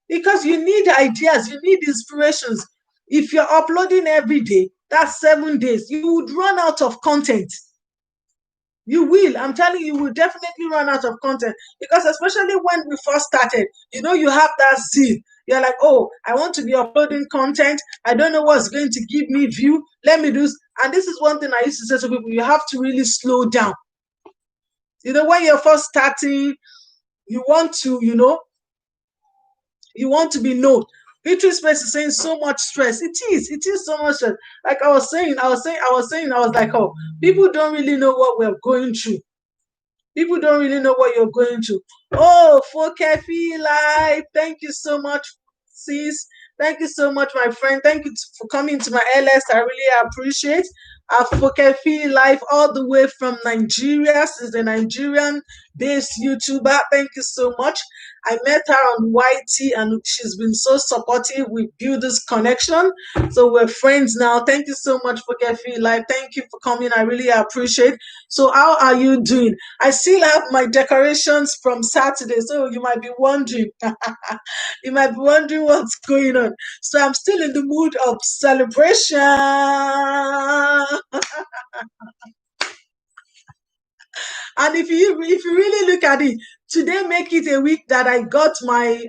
because you need ideas, you need inspirations. If you're uploading every day, that's 7 days, you would run out of content. You will. I'm telling you, you will definitely run out of content, because especially when we first started, you have that zeal. You're like, oh, I want to be uploading content. I don't know what's going to give me view. Let me do. And this is one thing I used to say to people: you have to really slow down. When you're first starting, you want to, you want to be known. Victory Space is saying so much stress. It is so much stress. Like I was saying, I was like, oh, people don't really know what we're going through. People don't really know what you're going through. Oh, for Kefi Live, thank you so much, sis. Thank you so much, my friend. Thank you for coming to my LS. I really appreciate. For Kefi Live, all the way from Nigeria. She's a Nigerian-based YouTuber. Thank you so much. I met her on YT, and she's been so supportive. We built this connection, so we're friends now. Thank you so much for Kefi Live. Thank you for coming. I really appreciate. So how are you doing? I still have my decorations from Saturday, so you might be wondering. You might be wondering what's going on. So I'm still in the mood of celebration. And if you really look at it, today make it a week that I got my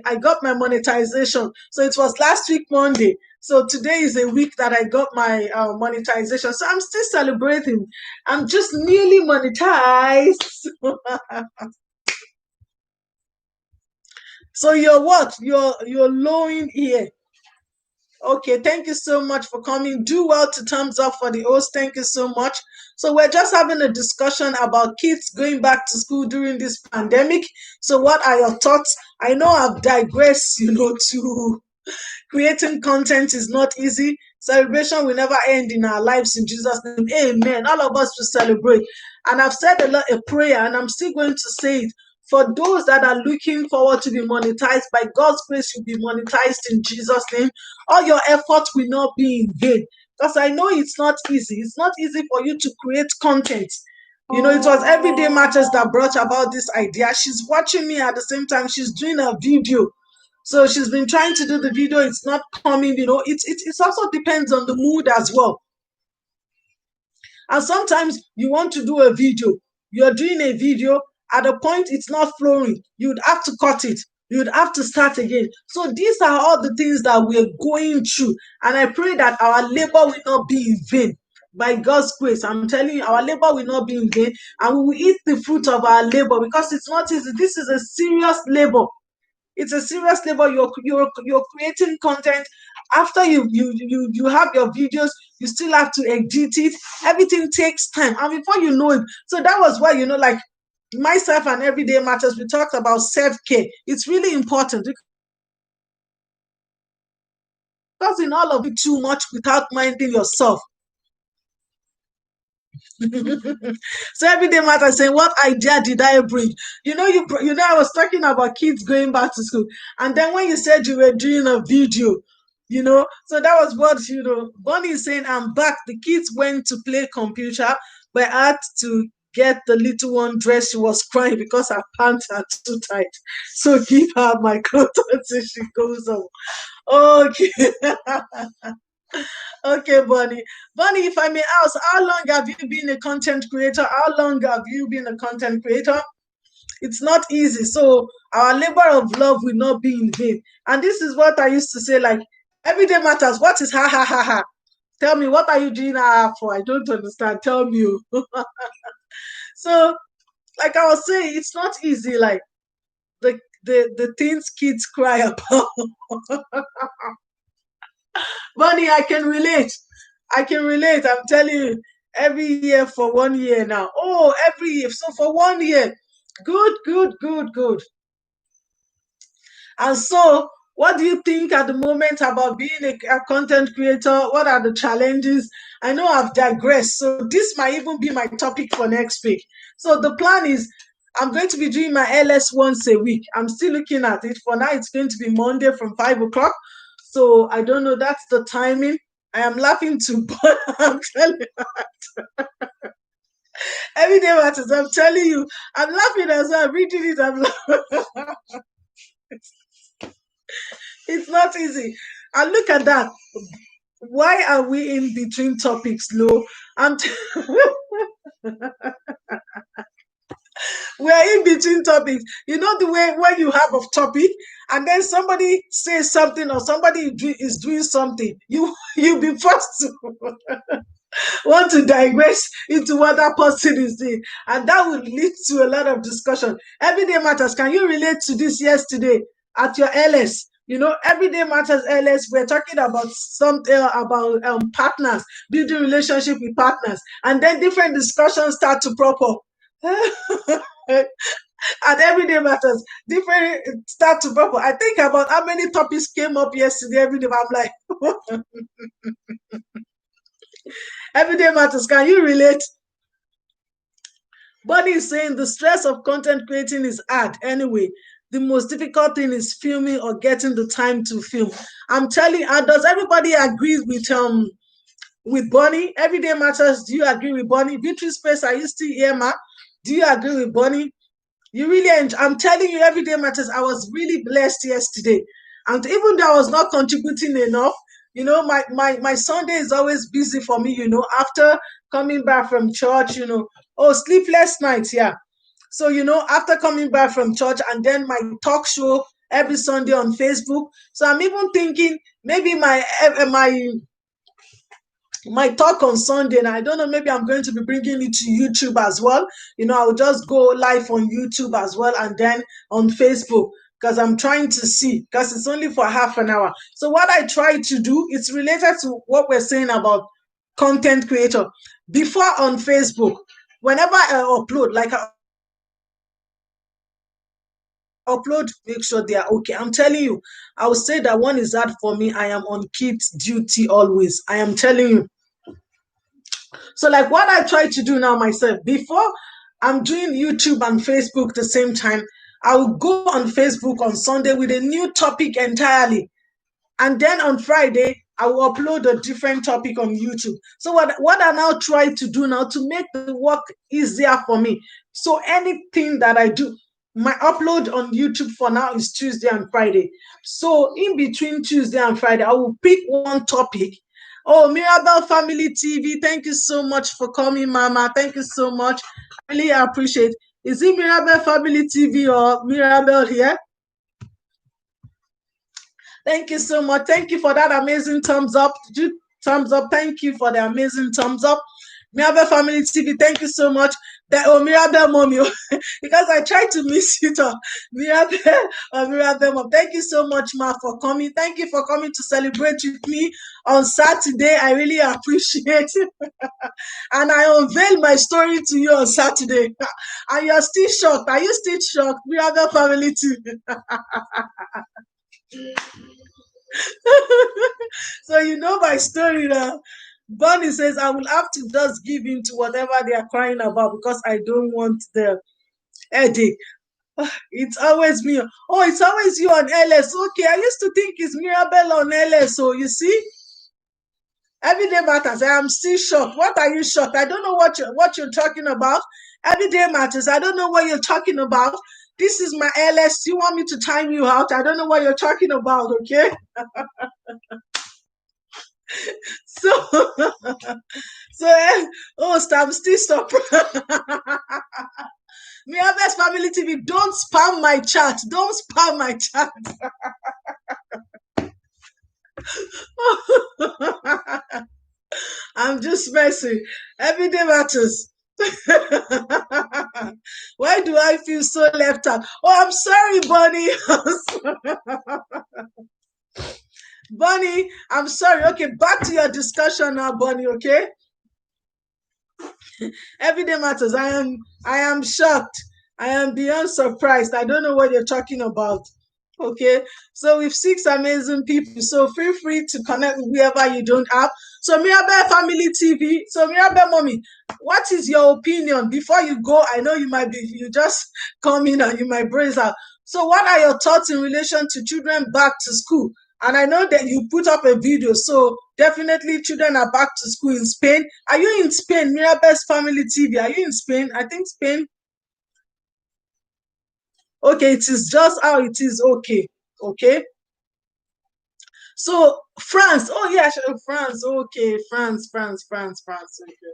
monetization. So it was last week Monday. So today is a week that I got my monetization. So I'm still celebrating. I'm just nearly monetized. So you're what? You're lowing here. Okay, thank you so much for coming. Do well to thumbs up for the host. Thank you so much. So we're just having a discussion about kids going back to school during this pandemic. So what are your thoughts? I know I've digressed, to creating content is not easy. Celebration will never end in our lives in Jesus' name. Amen. All of us will celebrate. And I've said a prayer, and I'm still going to say it. For those that are looking forward to be monetized, by God's grace, you'll be monetized in Jesus' name. All your effort will not be in vain. Because I know it's not easy. It's not easy for you to create content. It was Everyday Matters that brought about this idea. She's watching me at the same time. She's doing a video. So she's been trying to do the video. It's not coming. It also depends on the mood as well. And sometimes you want to do a video. You're doing a video. At a point, it's not flowing. You'd have to cut it. You'd have to start again. So these are all the things that we're going through. And I pray that our labor will not be in vain. By God's grace, I'm telling you, our labor will not be in vain, and we will eat the fruit of our labor, because it's not easy. This is a serious labor. It's a serious labor. You're creating content. After you have your videos, you still have to edit it. Everything takes time, and before you know it, so that was why, like myself and Everyday Matters, we talked about self-care. It's really important, because in all of it too much without minding yourself. So Everyday Matters saying, what idea did I bring? I was talking about kids going back to school, and then when you said you were doing a video, so that was what, Bonnie is saying, I'm back. The kids went to play computer, but I had to get the little one dressed. She was crying because her pants are too tight. So give her my clothes until she goes home. Okay. Okay, Bonnie. Bonnie, if I may ask, how long have you been a content creator? How long have you been a content creator? It's not easy. So our labor of love will not be in vain. And this is what I used to say, like, Everyday Matters. What is ha ha ha ha? Tell me, what are you doing for? I don't understand. Tell me. So, like I was saying, it's not easy. Like the things kids cry about. Bonnie, I can relate. I can relate. I'm telling you, every year for 1 year now. Oh, every year. So for 1 year. Good, good, good, good. And so, what do you think at the moment about being a content creator? What are the challenges? I know I've digressed. So this might even be my topic for next week. So the plan is, I'm going to be doing my LS once a week. I'm still looking at it. For now, it's going to be Monday from 5 o'clock. So I don't know. That's the timing. I am laughing too, but I'm telling you, Everyday Matters. I'm telling you, I'm laughing as I'm reading it. I'm laughing. It's not easy. And look at that. Why are we in between topics, Lo? I'm t- we're in between topics. You know the way when you have a topic and then somebody says something, or somebody is doing something, you be forced to want to digress into what that person is doing, and that would lead to a lot of discussion. Everyday Matters, can you relate to this yesterday at your LS? Everyday Matters LS, we're talking about something about partners, building relationship with partners, and then different discussions start to prop up. And Everyday Matters, different start to prop up. I think about how many topics came up yesterday. Every day, I'm like, Everyday Matters, can you relate? Bonnie is saying the stress of content creating is hard anyway. The most difficult thing is filming or getting the time to film. I'm telling you, does everybody agree with Bonnie? Everyday Matters, do you agree with Bonnie? Victory Space, are you still here, ma? Do you agree with Bonnie? You really enjoy. I'm telling you, Everyday Matters, I was really blessed yesterday. And even though I was not contributing enough, my Sunday is always busy for me, after coming back from church, oh, sleepless nights, yeah. So, after coming back from church, and then my talk show every Sunday on Facebook. So I'm even thinking maybe my talk on Sunday, and I don't know, maybe I'm going to be bringing it to YouTube as well. I'll just go live on YouTube as well, and then on Facebook, because I'm trying to see, because it's only for half an hour. So what I try to do, it's related to what we're saying about content creator. Before on Facebook, whenever I upload, like I upload, make sure they are okay. I'm telling you, I would say that one is hard for me. I am on kids duty always. I am telling you. So, like, what I try to do now myself, before I'm doing YouTube and Facebook the same time, I will go on Facebook on Sunday with a new topic entirely. And then on Friday, I will upload a different topic on YouTube. So what I now try to do now to make the work easier for me. So anything that I do, my upload on YouTube for now is Tuesday and Friday. So in between Tuesday and Friday, I will pick one topic. Oh, Mirabel Family TV, thank you so much for coming, Mama. Thank you so much. I really appreciate it. Is it Mirabel Family TV or Mirabel here? Thank you so much. Thank you for that amazing thumbs up. Did you thumbs up? Thank you for the amazing thumbs up. Mirabel Family TV, thank you so much. Mirabel Mommy, because I tried to miss it all. Mirabel Mirabel Mom. Thank you so much, Ma, for coming. Thank you for coming to celebrate with me on Saturday. I really appreciate it. And I unveiled my story to you on Saturday. And you're still shocked. Are you still shocked? Mirabel Family TV. So you know my story now. Bonnie says, I will have to just give in to whatever they are crying about because I don't want the headache. It's always me. Oh, it's always you on LS. Okay, I used to think it's Mirabel on LS. So you see, everyday matters. I am still shocked. What are you shocked? I don't know what you're talking about. Everyday matters. I don't know what you're talking about. This is my LS. You want me to time you out? I don't know what you're talking about. Okay. So, oh, stop, still stop. Mirabel's Family TV, don't spam my chat. Don't spam my chat. I'm just messing. Everyday matters. Why do I feel so left out? Oh, I'm sorry, Bonnie. Bonnie, I'm sorry. Okay, back to your discussion now, Bonnie. Okay. Everyday matters. I am shocked. I am beyond surprised. I don't know what you're talking about. Okay. So with six amazing people. So feel free to connect with whoever you don't have. So Mirabel Family TV. So Mirabel Mommy, what is your opinion? Before you go, I know you just come in and you might brace out. So what are your thoughts in relation to children back to school? And I know that you put up a video, so definitely children are back to school in Spain. Are you in Spain? Mirabel's Family TV. Are you in Spain? I think Spain. Okay, it is just how it is. Okay. Okay. So France. Oh yeah, sure, France. Okay, France. Okay.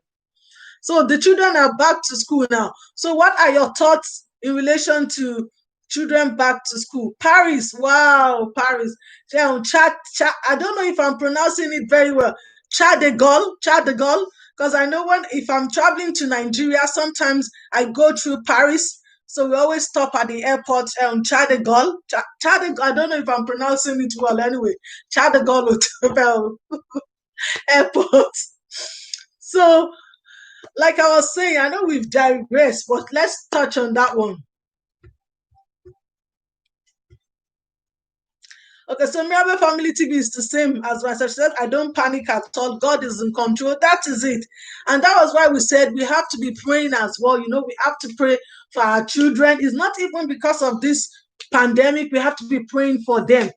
So the children are back to school now. So what are your thoughts in relation to children back to school? Paris, wow, Paris. I don't know if I'm pronouncing it very well. Chad de Gaulle, because I know when if I'm traveling to Nigeria, sometimes I go through Paris. So we always stop at the airport, Chad de Gaulle. I don't know if I'm pronouncing it well anyway. Chad de Gaulle Hotel Airport. So like I was saying, I know we've digressed, but let's touch on that one. Okay, so Mirabel Family TV is the same as my sister said. I don't panic at all. God is in control. That is it. And that was why we said we have to be praying as well. We have to pray for our children. It's not even because of this pandemic. We have to be praying for them.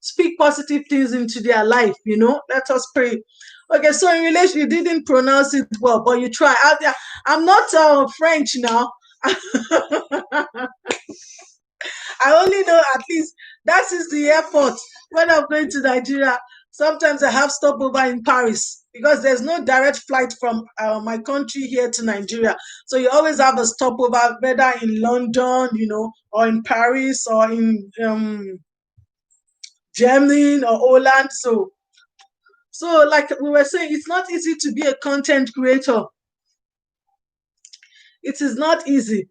Speak positive things into their life. Let us pray. Okay, so in relation, you didn't pronounce it well, but you try. I'm not French now. I only know at least that is the airport. When I'm going to Nigeria, sometimes I have stopover in Paris because there's no direct flight from my country here to Nigeria. So you always have a stopover, whether in London, or in Paris or in Germany or Holland. So like we were saying, it's not easy to be a content creator. It is not easy.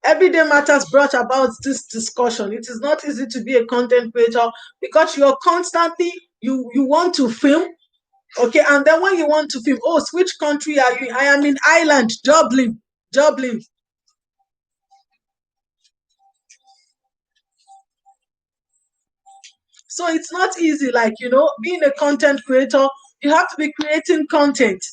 Everyday matters brought about this discussion. It is not easy to be a content creator because you're constantly you want to film, okay, and then when you want to film, oh, which country are you in? I am in Ireland, Dublin. So it's not easy, like being a content creator, you have to be creating content.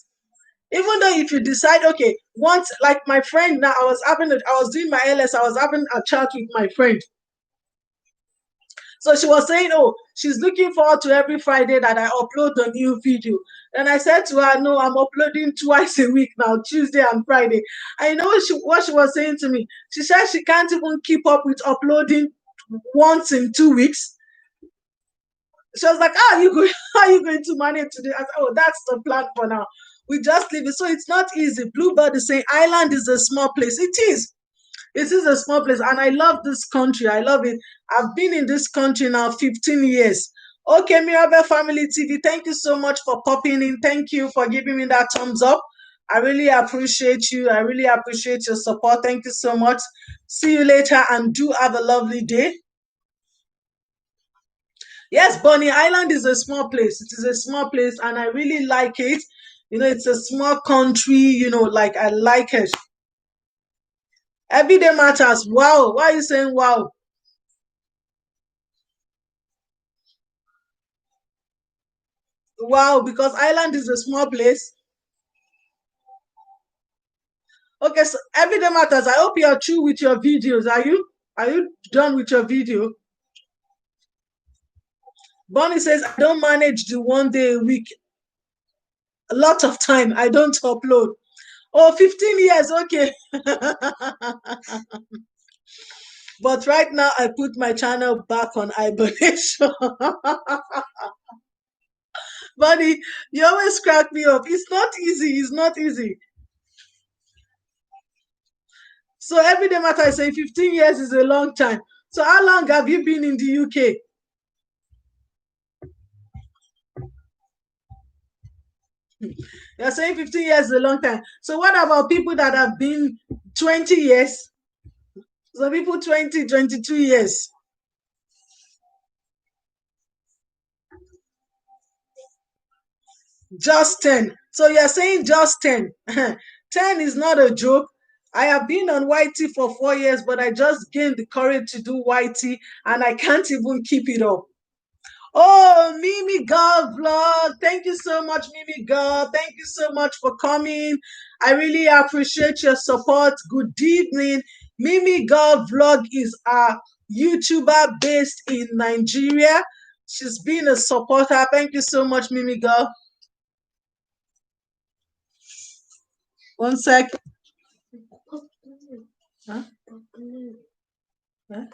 Even though if you decide, okay, once like my friend now, I was doing my LS, I was having a chat with my friend. So she was saying, oh, she's looking forward to every Friday that I upload a new video. And I said to her, no, I'm uploading twice a week now, Tuesday and Friday. I know what she was saying to me. She said she can't even keep up with uploading once in 2 weeks. She was like, how are you going to manage today? I said, oh, that's the plan for now. We just leave it. So it's not easy. Bluebird is saying Ireland is a small place. It is. It is a small place, and I love this country. I love it. I've been in this country now 15 years. Okay, Mirabel Family TV, thank you so much for popping in. Thank you for giving me that thumbs up. I really appreciate you. I really appreciate your support. Thank you so much. See you later, and do have a lovely day. Yes, Bonny Island is a small place. It is a small place, and I really like it. It's a small country, like I like it. Everyday matters. Wow. Why are you saying wow? Wow, because Ireland is a small place. Okay, so everyday matters. I hope you are through with your videos. Are you? Are you done with your video? Bonnie says, I don't manage the 1 day a week. A lot of time. I don't upload. Oh, 15 years. Okay. But right now, I put my channel back on hibernation. Bonnie, you always crack me up. It's not easy. It's not easy. So everyday matter, I say 15 years is a long time. So how long have you been in the UK? You're saying 15 years is a long time. So what about people that have been 20 years? Some people 20, 22 years. Just 10. So you're saying just 10. 10 is not a joke. I have been on YT for 4 years, but I just gained the courage to do YT and I can't even keep it up. Oh, Mimi God vlog. Thank you so much, Mimi God. Thank you so much for coming. I really appreciate your support. Good evening. Mimi God vlog is a YouTuber based in Nigeria. She's been a supporter. Thank you so much, Mimi God. One sec. Huh? Huh?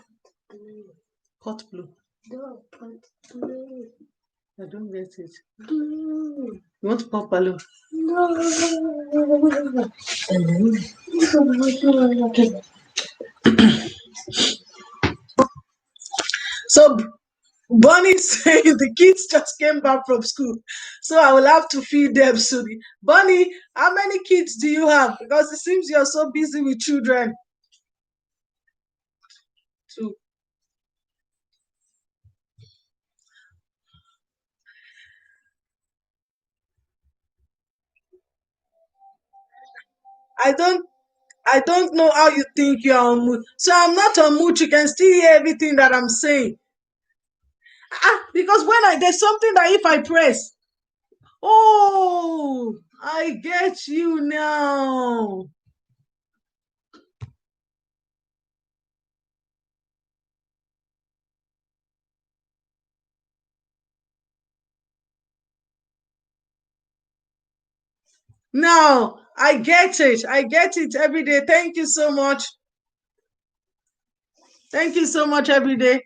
Pot blue. No, pot blue. I don't get it. Blue. You want pot balloon? No. So Bonnie saying the kids just came back from school, so I will have to feed them soon. Bonnie, how many kids do you have? Because it seems you're so busy with children. Two. I don't I don't know how you think you are on mute. So I'm not on mute. You can still hear everything that I'm saying. Because when there's something that if I press, oh, I get you now. Now I get it. I get it every day. Thank you so much. Thank you so much every day.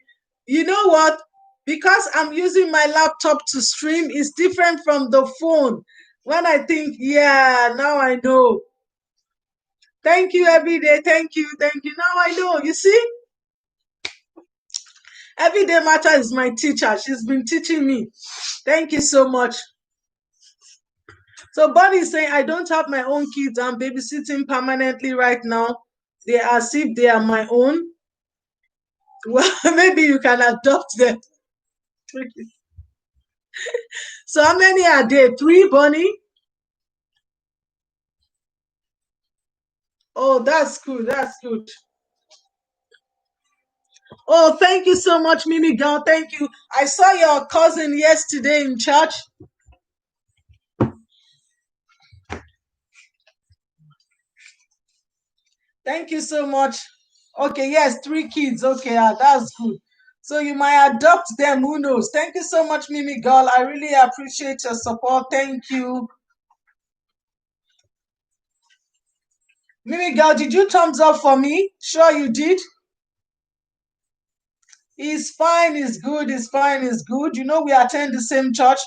You know what? Because I'm using my laptop to stream, it's different from the phone. When I think, yeah, now I know. Thank you every day. Thank you. Thank you. Now I know. You see? Everyday Matter is my teacher. She's been teaching me. Thank you so much. So Bonnie is saying, I don't have my own kids. I'm babysitting permanently right now. They are as if they are my own. Well, maybe you can adopt them. So how many are there? 3, Bonnie? Oh, that's good. That's good. Oh, thank you so much, Mimi girl. Thank you. I saw your cousin yesterday in church. Thank you so much. Okay, yes, 3 kids. Okay, that's good. So you might adopt them. Who knows? Thank you so much, Mimi girl. I really appreciate your support. Thank you. Mimi girl, did you thumbs up for me? Sure you did. It's fine, it's good, it's fine, it's good. We attend the same church.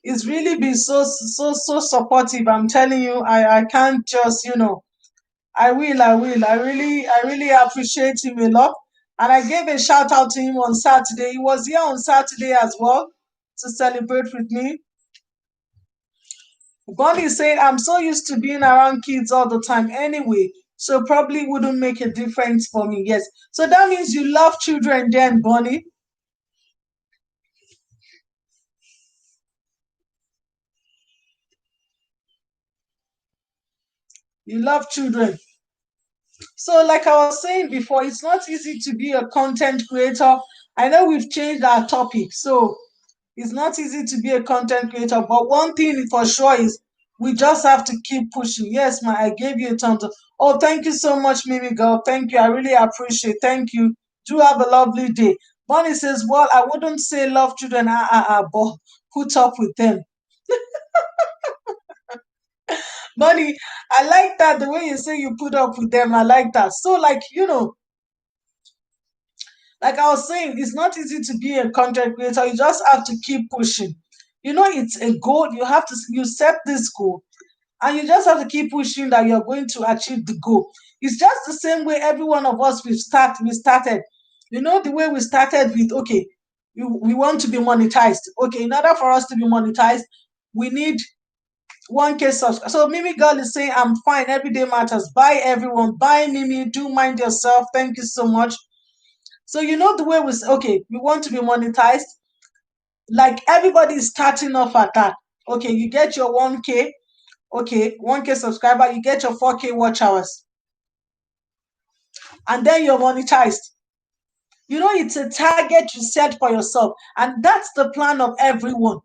It's really been so supportive. I'm telling you, I can't just, I really appreciate him a lot. And I gave a shout out to him on Saturday. He was here on Saturday as well to celebrate with me. Bonnie is saying, I'm so used to being around kids all the time anyway, so probably wouldn't make a difference for me. Yes. So that means you love children then, Bonnie. You love children. So, like I was saying before, it's not easy to be a content creator. I know we've changed our topic, so it's not easy to be a content creator. But one thing for sure is we just have to keep pushing. Yes, ma, I gave you a thumbs up. Oh, thank you so much, Mimi girl. Thank you. I really appreciate. Thank you. Do have a lovely day. Bonnie says, "Well, I wouldn't say love children, but put up with them." Bonnie, I like that the way you say you put up with them. I like that. So, like I was saying, it's not easy to be a content creator. You just have to keep pushing. It's a goal. You set this goal, and you just have to keep pushing that you're going to achieve the goal. It's just the same way every one of us we started. The way we started with, okay, we want to be monetized. Okay, in order for us to be monetized, we need 1K subs. So Mimi girl is saying, I'm fine. Every day matters. Bye everyone. Bye Mimi. Do mind yourself. Thank you so much. So the way okay, we want to be monetized. Like everybody is starting off at that. Okay, you get your 1K, okay, 1K subscriber, you get your 4K watch hours, and then you're monetized. It's a target you set for yourself, and that's the plan of everyone.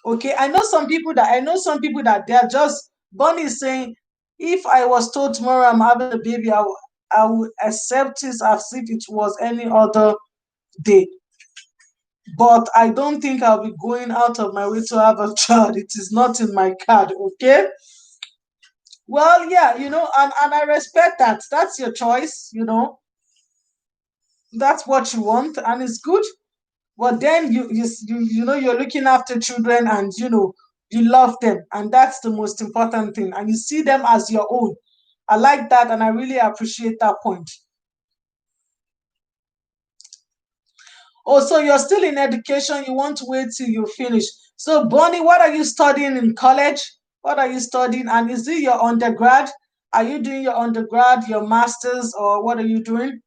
Okay, I know some people that they're just Bonnie is saying, if I was told tomorrow I'm having a baby, I would accept it as if it was any other day. But I don't think I'll be going out of my way to have a child. It is not in my card, okay? Well, yeah, and I respect that. That's your choice. That's what you want, and it's good. But then you're looking after children, and you love them, and that's the most important thing. And you see them as your own. I like that, and I really appreciate that point. Oh, so you're still in education, you want to wait till you finish. So, Bonnie, what are you studying in college? What are you studying? And is it your undergrad? Are you doing your undergrad, your master's, or what are you doing?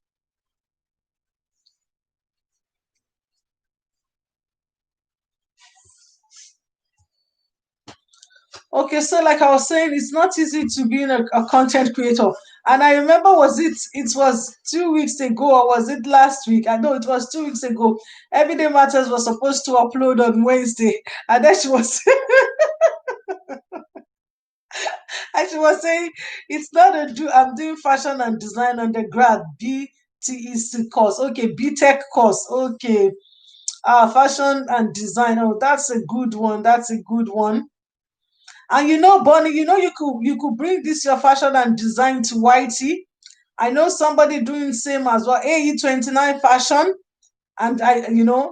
Okay, so like I was saying, it's not easy to be a content creator. And I remember, it was 2 weeks ago, or was it last week? I know it was 2 weeks ago. Everyday Matters was supposed to upload on Wednesday. And then she was And she was saying, it's not I'm doing fashion and design undergrad, BTEC course. Okay, BTech course. Okay. Fashion and design. Oh, that's a good one. That's a good one. And Bonnie, you could bring this your fashion and design to YT. I know somebody doing same as well. AE29 fashion. And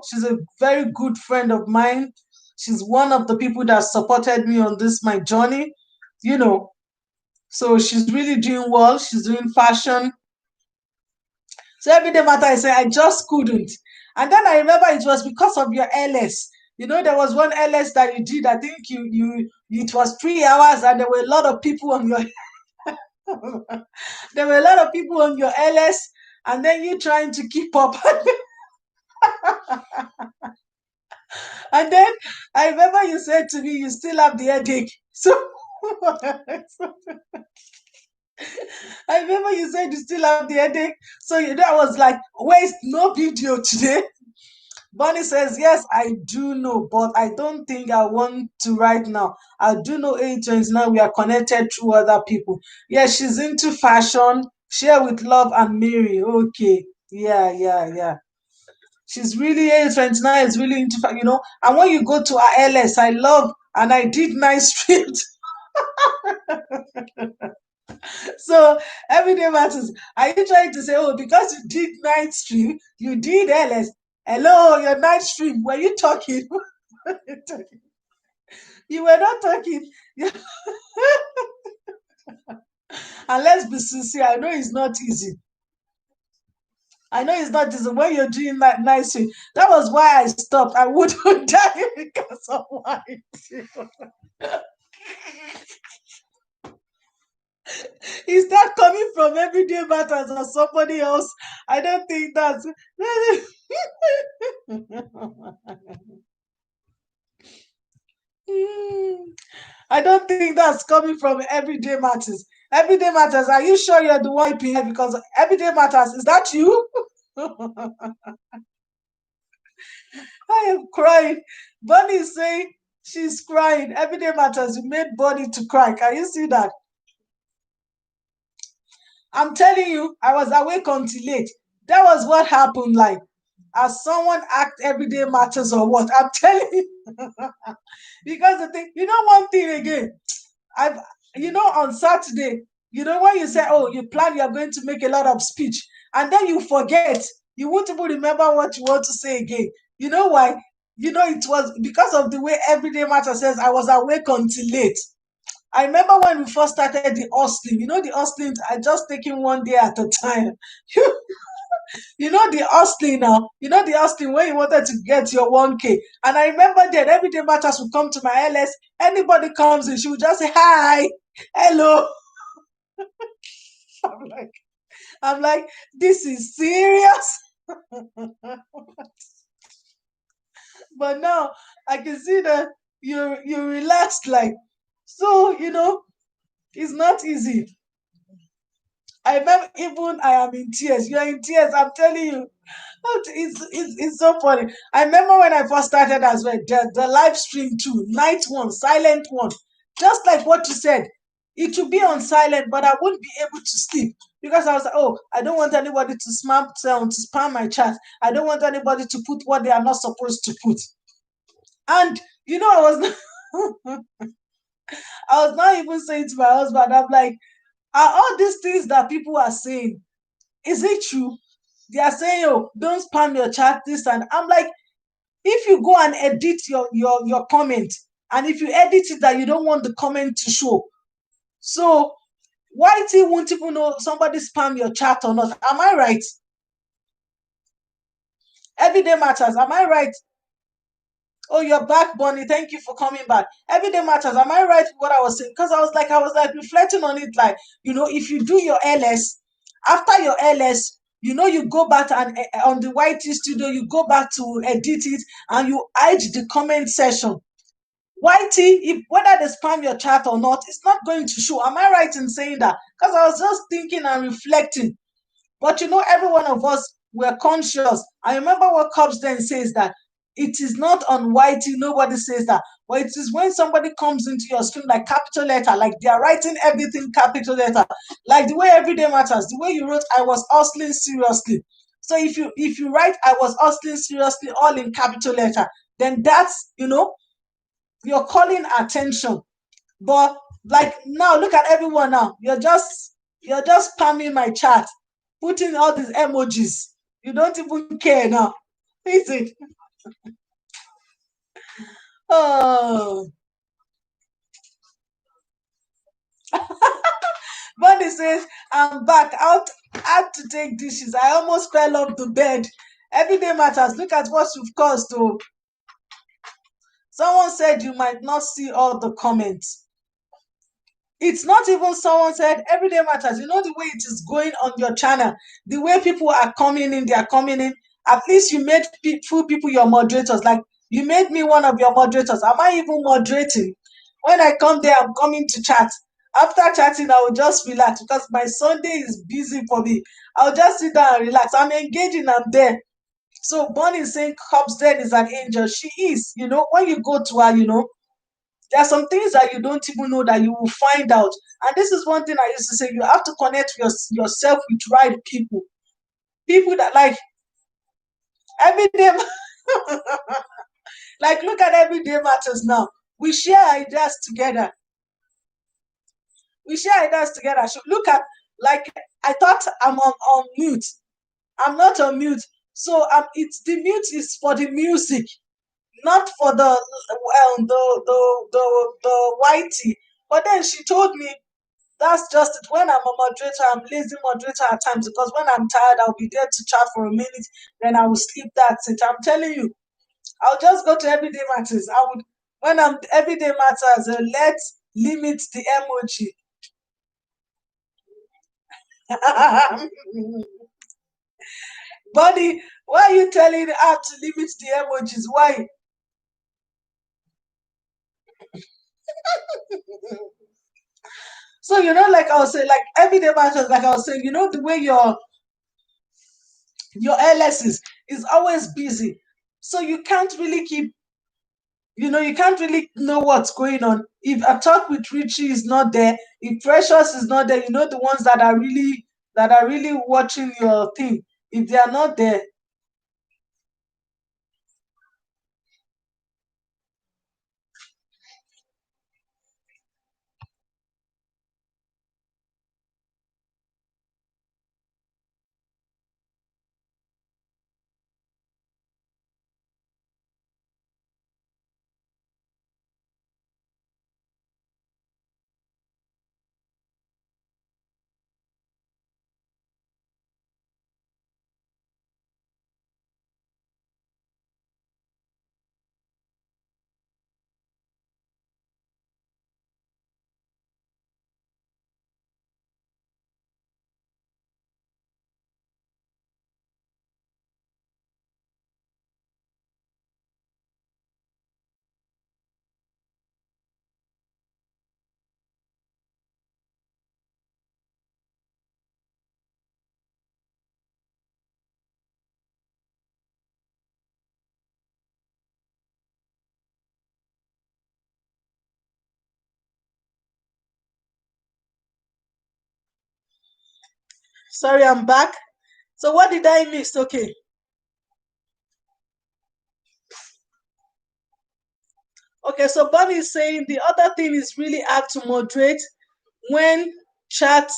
she's a very good friend of mine. She's one of the people that supported me on this my journey. You know, So she's really doing well. She's doing fashion. So every day matter, I say I just couldn't. And then I remember it was because of your LS. There was one LS that you did. I think it was 3 hours, and there were a lot of people on your there were a lot of people on your LS, and then you trying to keep up. And then I remember you said to me you still have the headache. So I remember you said you still have the headache. So I was like, wait, no video today. Bonnie says, yes, I do know, but I don't think I want to right now. I do know agents now. We are connected through other people. Yeah, she's into fashion. Share with Love and Mary. Okay. Yeah, yeah, yeah. She's really A29 is really into. And when you go to her LS, I love, and I did nice street. So everyday matters. Are you trying to say, oh, because you did night stream, you did LS? Hello, your night stream. Were you talking? You were not talking. And let's be sincere, I know it's not easy. I know it's not easy when you're doing that nicely. That was why I stopped. I wouldn't die because of white. Is that coming from Everyday Matters or somebody else? I don't think that's. I don't think that's coming from Everyday Matters. Everyday Matters, are you sure you're the one typing it? Because Everyday Matters, is that you? I am crying. Bonnie is saying she's crying. Everyday Matters, you made Bonnie to cry. Can you see that? I'm telling you, I was awake until late. That was what happened. Like, as someone act Everyday Matters or what? I'm telling you. Because the thing, one thing again, I've, on Saturday, when you say, oh, you plan, you're going to make a lot of speech, and then you forget, you won't even remember what you want to say again. You know why? It was because of the way Everyday Matter says, I was awake until late. I remember when we first started the hustling, the hustling, I just taking one day at a time. The hustling now, the hustling when you wanted to get your 1K. And I remember that Everyday Matters would come to my LS. Anybody comes in, she would just say, hi, hello. I'm like, I'm like, this is serious. But now I can see that you're relaxed, like, so it's not easy. I remember even I am in tears. You're in tears. I'm telling you. It's so funny. I remember when I first started as well, the live stream too, night one, silent one. Just like what you said, it would be on silent, but I wouldn't be able to sleep because I was like, oh, I don't want anybody to spam my chat. I don't want anybody to put what they are not supposed to put. And I was I was not even saying to my husband, I'm like, are all these things that people are saying, is it true? They are saying, oh, don't spam your chat, this, and I'm like, if you go and edit your comment, and if you edit it that you don't want the comment to show, so YT won't even know somebody spam your chat or not. Am I right? Everyday Matters, am I right? Oh, you're back, Bonnie. Thank you for coming back. Everyday Matters, am I right with what I was saying? Because I was like reflecting on it, like, if you do your LS, after your LS, you go back and on the YT studio, you go back to edit it and you hide the comment section. YT, if whether they spam your chat or not, it's not going to show. Am I right in saying that? Because I was just thinking and reflecting. But every one of us were conscious. I remember what Cobbs then says, that it is not on YT, nobody says that. But it is when somebody comes into your stream like capital letter, like they are writing everything capital letter, like the way Everyday Matters, the way you wrote, I was hustling seriously. So if you write I was hustling seriously all in capital letter, then that's you're calling attention. But like now, look at everyone now. You're just spamming my chat, putting all these emojis. You don't even care now. Is it? Oh, Bunny says, I'm back. Out to take dishes. I almost fell off the bed. Everyday Matters. Look at what you've caused. Oh, someone said you might not see all the comments. It's not even someone said Everyday Matters. You know the way it is going on your channel, the way people are coming in, they are coming in. At least you made few people your moderators. Like you made me one of your moderators. Am I even moderating? When I come there, I'm coming to chat. After chatting, I will just relax because my Sunday is busy for me. I'll just sit down and relax. I'm engaging, I'm there. So Bonnie is saying Cobbs then is an angel. She is. When you go to her, there are some things that you don't even know that you will find out. And this is one thing I used to say: you have to connect yourself with right people, people that like every day. Like look at Everyday Matters now. We share ideas together. We share ideas together. So look at, like, I thought I'm on mute. I'm not on mute. So it's the mute is for the music, not for the YT. But then she told me That's just it. When I'm a moderator, I'm lazy moderator at times, because when I'm tired, I'll be there to chat for a minute, then I will sleep. That's it. I'm telling you, I'll just go to everyday matters. I would, when I'm everyday matters, let's limit the emoji. Buddy, why are you telling her to limit the emojis? Why? So like I was saying, like everyday matters, like I was saying, the way your LS is always busy. So you can't really know what's going on. If a talk with Richie is not there, if Precious is not there, the ones that are really watching your thing. If they are not there, sorry, I'm back. So what did I miss? Okay. Okay, so Bonnie is saying the other thing is really hard to moderate when chat.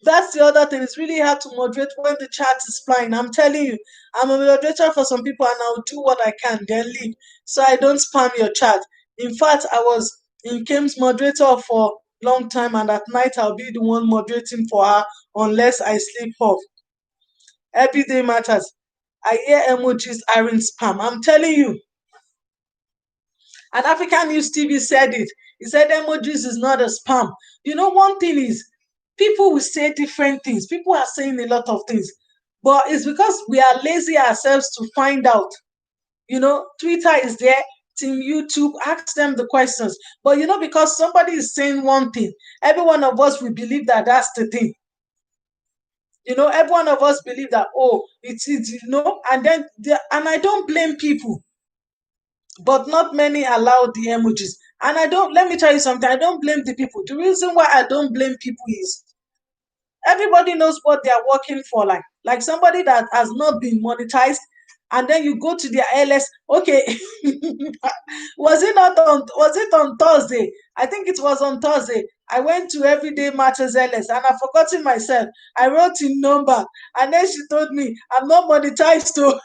That's the other thing. It's really hard to moderate when the chat is flying. I'm telling you, I'm a moderator for some people and I'll do what I can, then leave. So I don't spam your chat. In fact, I was in Kim's moderator for a long time, and at night I'll be the one moderating for her unless I sleep off. Everyday matters. I hear emojis are in spam. I'm telling you. And African News TV said it. He said emojis is not a spam. One thing is, people will say different things. People are saying a lot of things. But it's because we are lazy ourselves to find out. Twitter is there, Team YouTube, ask them the questions. But because somebody is saying one thing, every one of us will believe that that's the thing. Every one of us believe that, oh, it is, and then, and I don't blame people, but not many allow the emojis. And let me tell you something, I don't blame the people. The reason why I don't blame people is everybody knows what they are working for. Like somebody that has not been monetized, and then you go to their LS. Okay, was it on Thursday? I think it was on Thursday. I went to Everyday Matters LS and I forgotten myself. I wrote in number, and then she told me I'm not monetized too.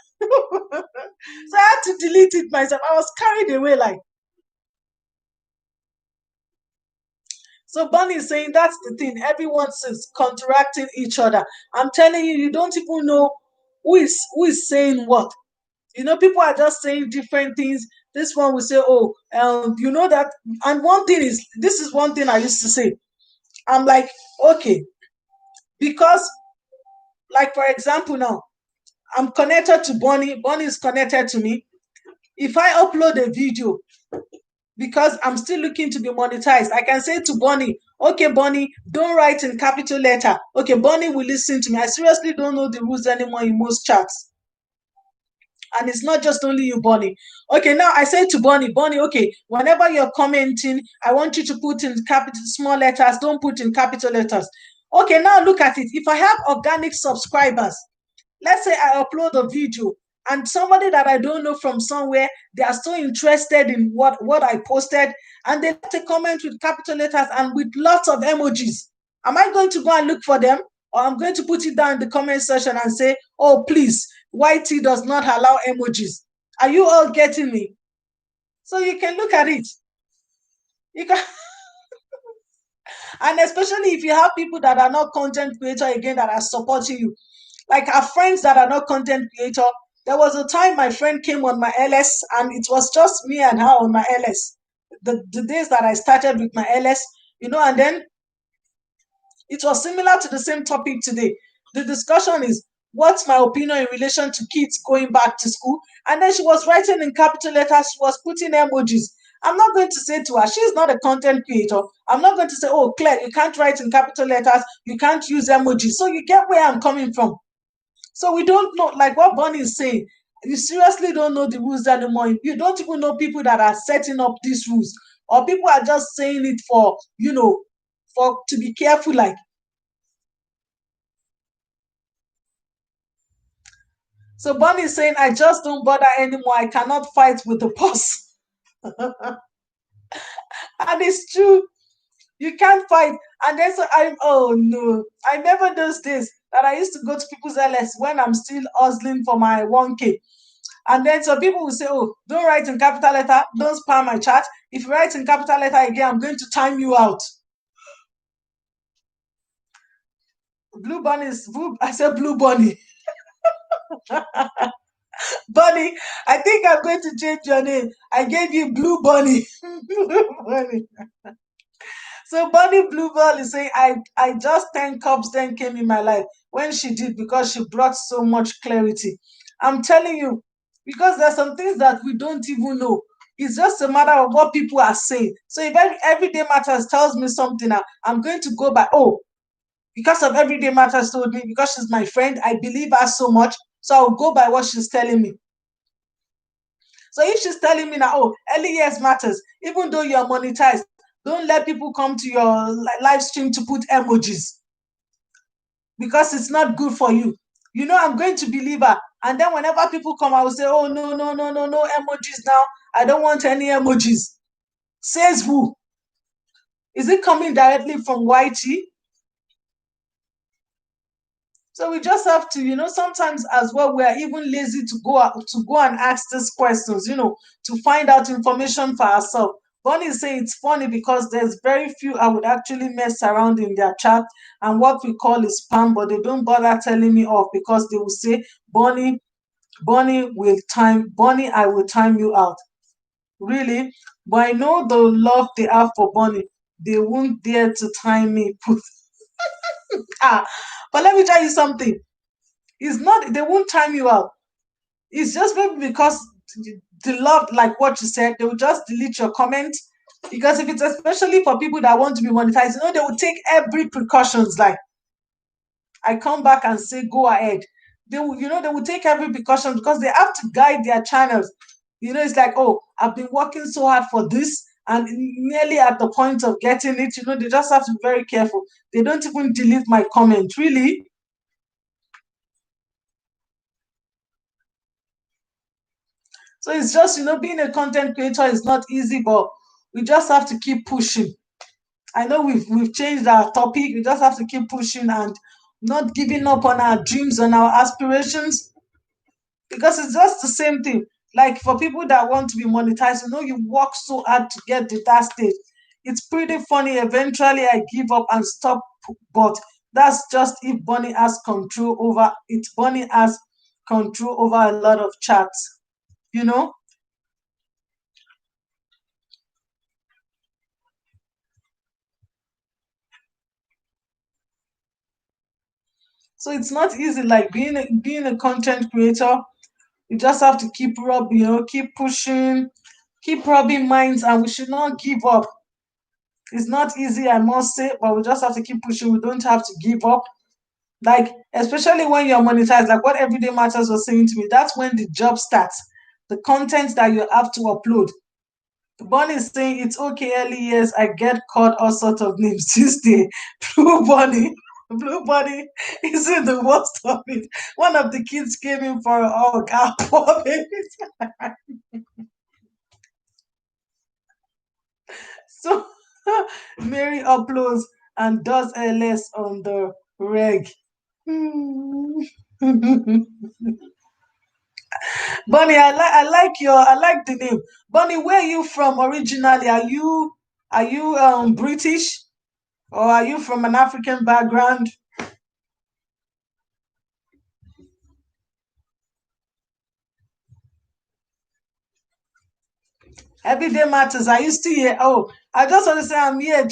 So I had to delete it myself. I was carried away, like. So Bonnie is saying that's the thing. Everyone is counteracting each other. I'm telling you, you don't even know who is saying what. People are just saying different things. This one will say, "Oh, that." And one thing is, this is one thing I used to say. I'm like, okay, because, like, for example, now I'm connected to Bonnie. Bonnie is connected to me. If I upload a video, because I'm still looking to be monetized, I can say to Bonnie, okay, Bonnie, don't write in capital letter. Okay, Bonnie will listen to me. I seriously don't know the rules anymore in most chats. And it's not just only you, Bonnie. Okay, now I say to Bonnie, Bonnie, okay, whenever you're commenting, I want you to put in capital small letters, don't put in capital letters. Okay, now look at it. If I have organic subscribers, let's say I upload a video and somebody that I don't know from somewhere, they are so interested in what I posted, and they left a comment with capital letters and with lots of emojis. Am I going to go and look for them? Or I'm going to put it down in the comment section and say, oh, please, YT does not allow emojis. Are you all getting me? So you can look at it. You can And especially if you have people that are not content creator again that are supporting you, like our friends that are not content creator. There was a time my friend came on my LS and it was just me and her on my LS. The days that I started with my LS, and then it was similar to the same topic today. The discussion is what's my opinion in relation to kids going back to school? And then she was writing in capital letters, she was putting emojis. I'm not going to say to her, she's not a content creator. I'm not going to say, oh, Claire, you can't write in capital letters, you can't use emojis. So you get where I'm coming from. So we don't know, like what Bonnie is saying. You seriously don't know the rules anymore. You don't even know people that are setting up these rules, or people are just saying it for for to be careful. Like, so Bonnie is saying, I just don't bother anymore. I cannot fight with the boss, and it's true. You can't fight. And then so I oh no, I never those days that I used to go to people's LS when I'm still hustling for my 1K. And then some people will say, oh, don't write in capital letter, don't spam my chat. If you write in capital letter again, I'm going to time you out. Blue bunny is I said blue bunny. Bunny, I think I'm going to change your name. I gave you blue bunny. Blue bunny. So Bunny Bluebell is saying, I just thank Cops then came in my life when she did because she brought so much clarity. I'm telling you, because there's some things that we don't even know. It's just a matter of what people are saying. So if Everyday Matters tells me something now, I'm going to go by, oh, because of Everyday Matters told me, because she's my friend, I believe her so much. So I'll go by what she's telling me. So if she's telling me now, oh, early years matters, even though you're monetized, don't let people come to your live stream to put emojis because it's not good for you. I'm going to believe her. And then whenever people come, I will say, oh, no, no, no, no, no emojis now. I don't want any emojis. Says who? Is it coming directly from YT? So we just have to, sometimes as well, we are even lazy to go out, to go and ask these questions, to find out information for ourselves. Bonnie is saying it's funny because there's very few I would actually mess around in their chat and what we call is spam, but they don't bother telling me off because they will say, Bonnie, Bonnie, I will time you out. Really? But I know the love they have for Bonnie. They won't dare to time me. Ah, but let me tell you something. It's not, they won't time you out. It's just maybe because the love, like what you said, they will just delete your comment. Because if it's especially for people that want to be monetized, they will take every precautions. Like I come back and say, go ahead. They will take every precaution because they have to guide their channels. It's like, oh, I've been working so hard for this, and nearly at the point of getting it, they just have to be very careful. They don't even delete my comment, really. So it's just, being a content creator is not easy, but we just have to keep pushing. I know we've changed our topic. We just have to keep pushing and not giving up on our dreams and our aspirations because it's just the same thing. Like for people that want to be monetized, you work so hard to get to that stage. It's pretty funny. Eventually, I give up and stop, but that's just if Bonnie has control over it. Bonnie has control over a lot of chats, you know. So it's not easy. Like being a content creator, you just have to keep rubbing, keep pushing, keep rubbing minds, and we should not give up. It's not easy, I must say, but we just have to keep pushing. We don't have to give up. Like, especially when you're monetized, like what Everyday Matters was saying to me, that's when the job starts. The content that you have to upload. Bonnie is saying it's okay early years. I get called all sorts of names. Tuesday, Blue Bunny. Blue Bunny is in the worst of it. One of the kids came in for a hug. Our poor baby. So Mary uploads and does LS on the reg. Hmm. Bonnie, I like the name. Bonnie, where are you from originally? Are you British? Or are you from an African background? Everyday matters. Are you still here? Oh, I just want to say I'm here.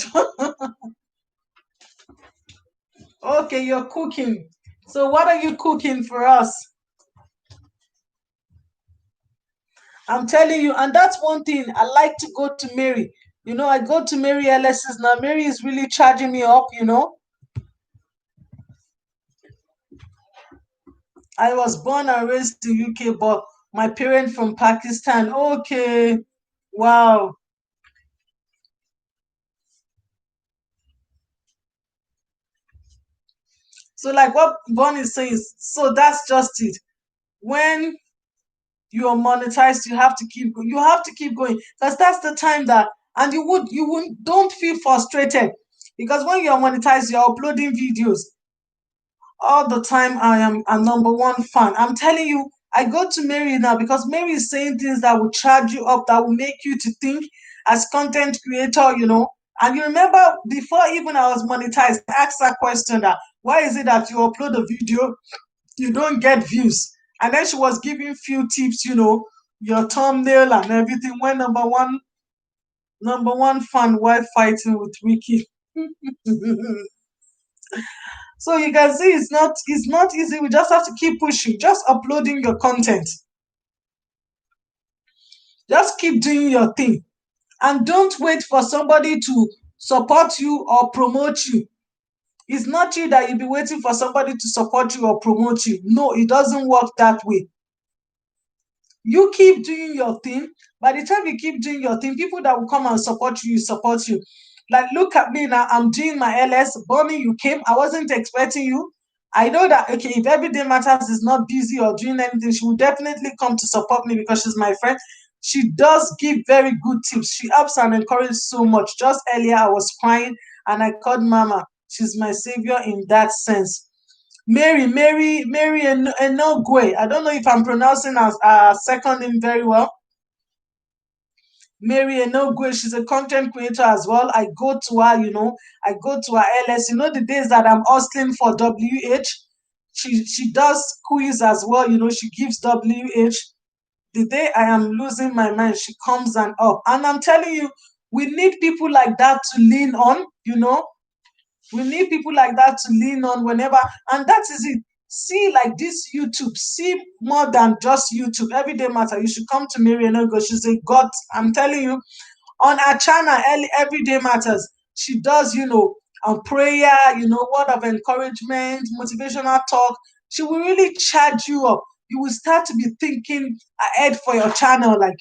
Okay, you're cooking. So what are you cooking for us? I'm telling you, and that's one thing. I like to go to Mary. I go to Mary LS's now. Mary is really charging me up. I was born and raised in UK, but my parents from Pakistan. Okay. Wow. So like what Bonnie is saying, so that's just it. When you are monetized, you have to keep going. Because that's the time that and you would don't feel frustrated. Because when you're monetized, you're uploading videos all the time. I am a number one fan. I'm telling you, I go to Mary now because Mary is saying things that will charge you up, that will make you to think as content creator. And you remember before even I was monetized, I asked that question that why is it that you upload a video, you don't get views? And then she was giving few tips, your thumbnail and everything. When number one fan while fighting with Wiki. So you can see it's not easy. We just have to keep pushing, just uploading your content. Just keep doing your thing. And don't wait for somebody to support you or promote you. It's not you that you'll be waiting for somebody to support you or promote you. No, it doesn't work that way. You keep doing your thing. By the time you keep doing your thing, people that will come and support you. Like, look at me now. I'm doing my LS. Bonnie, you came. I wasn't expecting you. I know that, okay, if Everyday Matters is not busy or doing anything, she will definitely come to support me because she's my friend. She does give very good tips. She helps and encourages so much. Just earlier, I was crying and I called Mama. She's my savior in that sense. Mary Enogwe. I don't know if I'm pronouncing her second name very well. Mary Enogwe, she's a content creator as well. I go to her. I go to her LS. The days that I'm hustling for WH, she does quiz as well. She gives WH. The day I am losing my mind, she comes and up. And I'm telling you, we need people like that to lean on. We need people like that to lean on whenever, and that is it. See, like this YouTube, see more than just YouTube. Everyday matter. You should come to Mary and go. She's a god. I'm telling you, on her channel, Everyday Matters, she does, prayer, word of encouragement, motivational talk. She will really charge you up. You will start to be thinking ahead for your channel, like.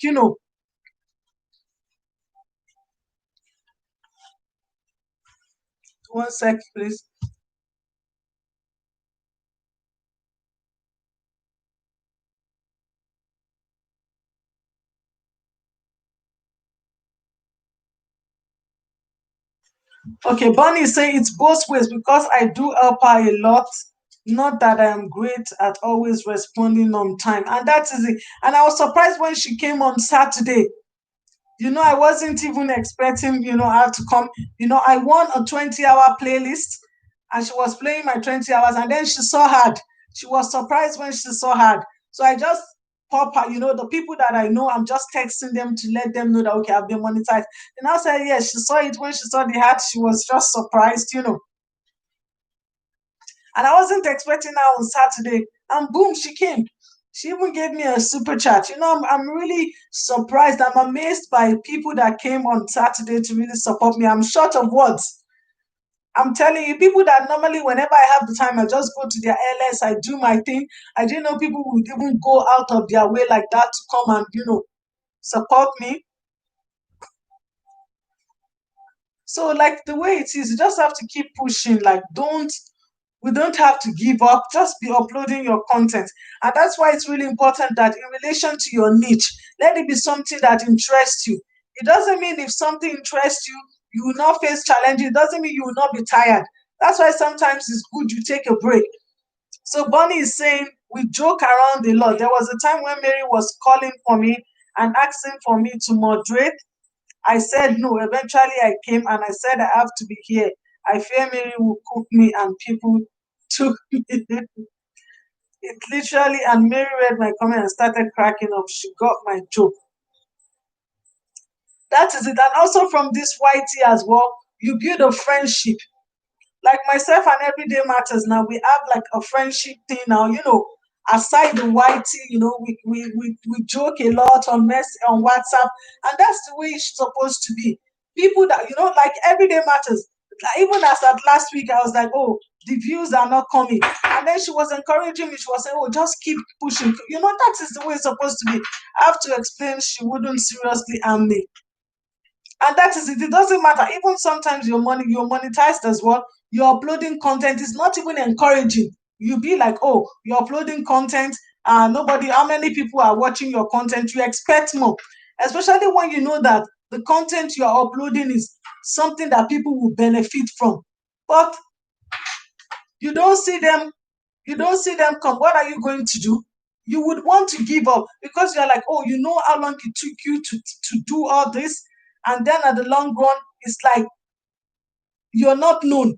One sec, please. Okay, Bonnie is saying it's both ways because I do help her a lot. Not that I am great at always responding on time. And that is it. And I was surprised when she came on Saturday. I wasn't even expecting, her to come. I won a 20-hour playlist and she was playing my 20 hours. And then she saw her. She was surprised when she saw her. So I just pop her, the people that I know, I'm just texting them to let them know that, okay, I've been monetized. And I said, yes, she saw it when she saw the hat. She was just surprised. And I wasn't expecting her on Saturday. And boom, she came. She even gave me a super chat. I'm really surprised. I'm amazed by people that came on Saturday to really support me. I'm short of words. I'm telling you, people that normally, whenever I have the time, I just go to their LS, I do my thing. I didn't know people would even go out of their way like that to come and, support me. So, like the way it is, you just have to keep pushing. Like, we don't have to give up. Just be uploading your content. And that's why it's really important that in relation to your niche, let it be something that interests you. It doesn't mean if something interests you, you will not face challenges. It doesn't mean you will not be tired. That's why sometimes it's good you take a break. So Bonnie is saying we joke around a lot. There was a time when Mary was calling for me and asking for me to moderate. I said no. Eventually, I came and I said I have to be here. I fear Mary will cook me and people took me. It literally, and Mary read my comment and started cracking up. She got my joke. That is it. And also from this YT as well, you build a friendship. Like myself and Everyday Matters now, we have like a friendship thing now, aside the YT, we joke a lot on WhatsApp, and that's the way it's supposed to be. People that, like Everyday Matters, like, even as at last week, I was like, oh, the views are not coming. And then she was encouraging me, she was saying, oh, just keep pushing. That is the way it's supposed to be. I have to explain she wouldn't seriously harm me. And that is it. It doesn't matter. Even sometimes you're monetized as well. You're uploading content. It's not even encouraging. You be like, oh, you're uploading content. Nobody, how many people are watching your content? You expect more, especially when you know that the content you're uploading is something that people will benefit from. But you don't see them. You don't see them come. What are you going to do? You would want to give up because you're like, oh, you know how long it took you to do all this, and then at the long run, it's like you're not known.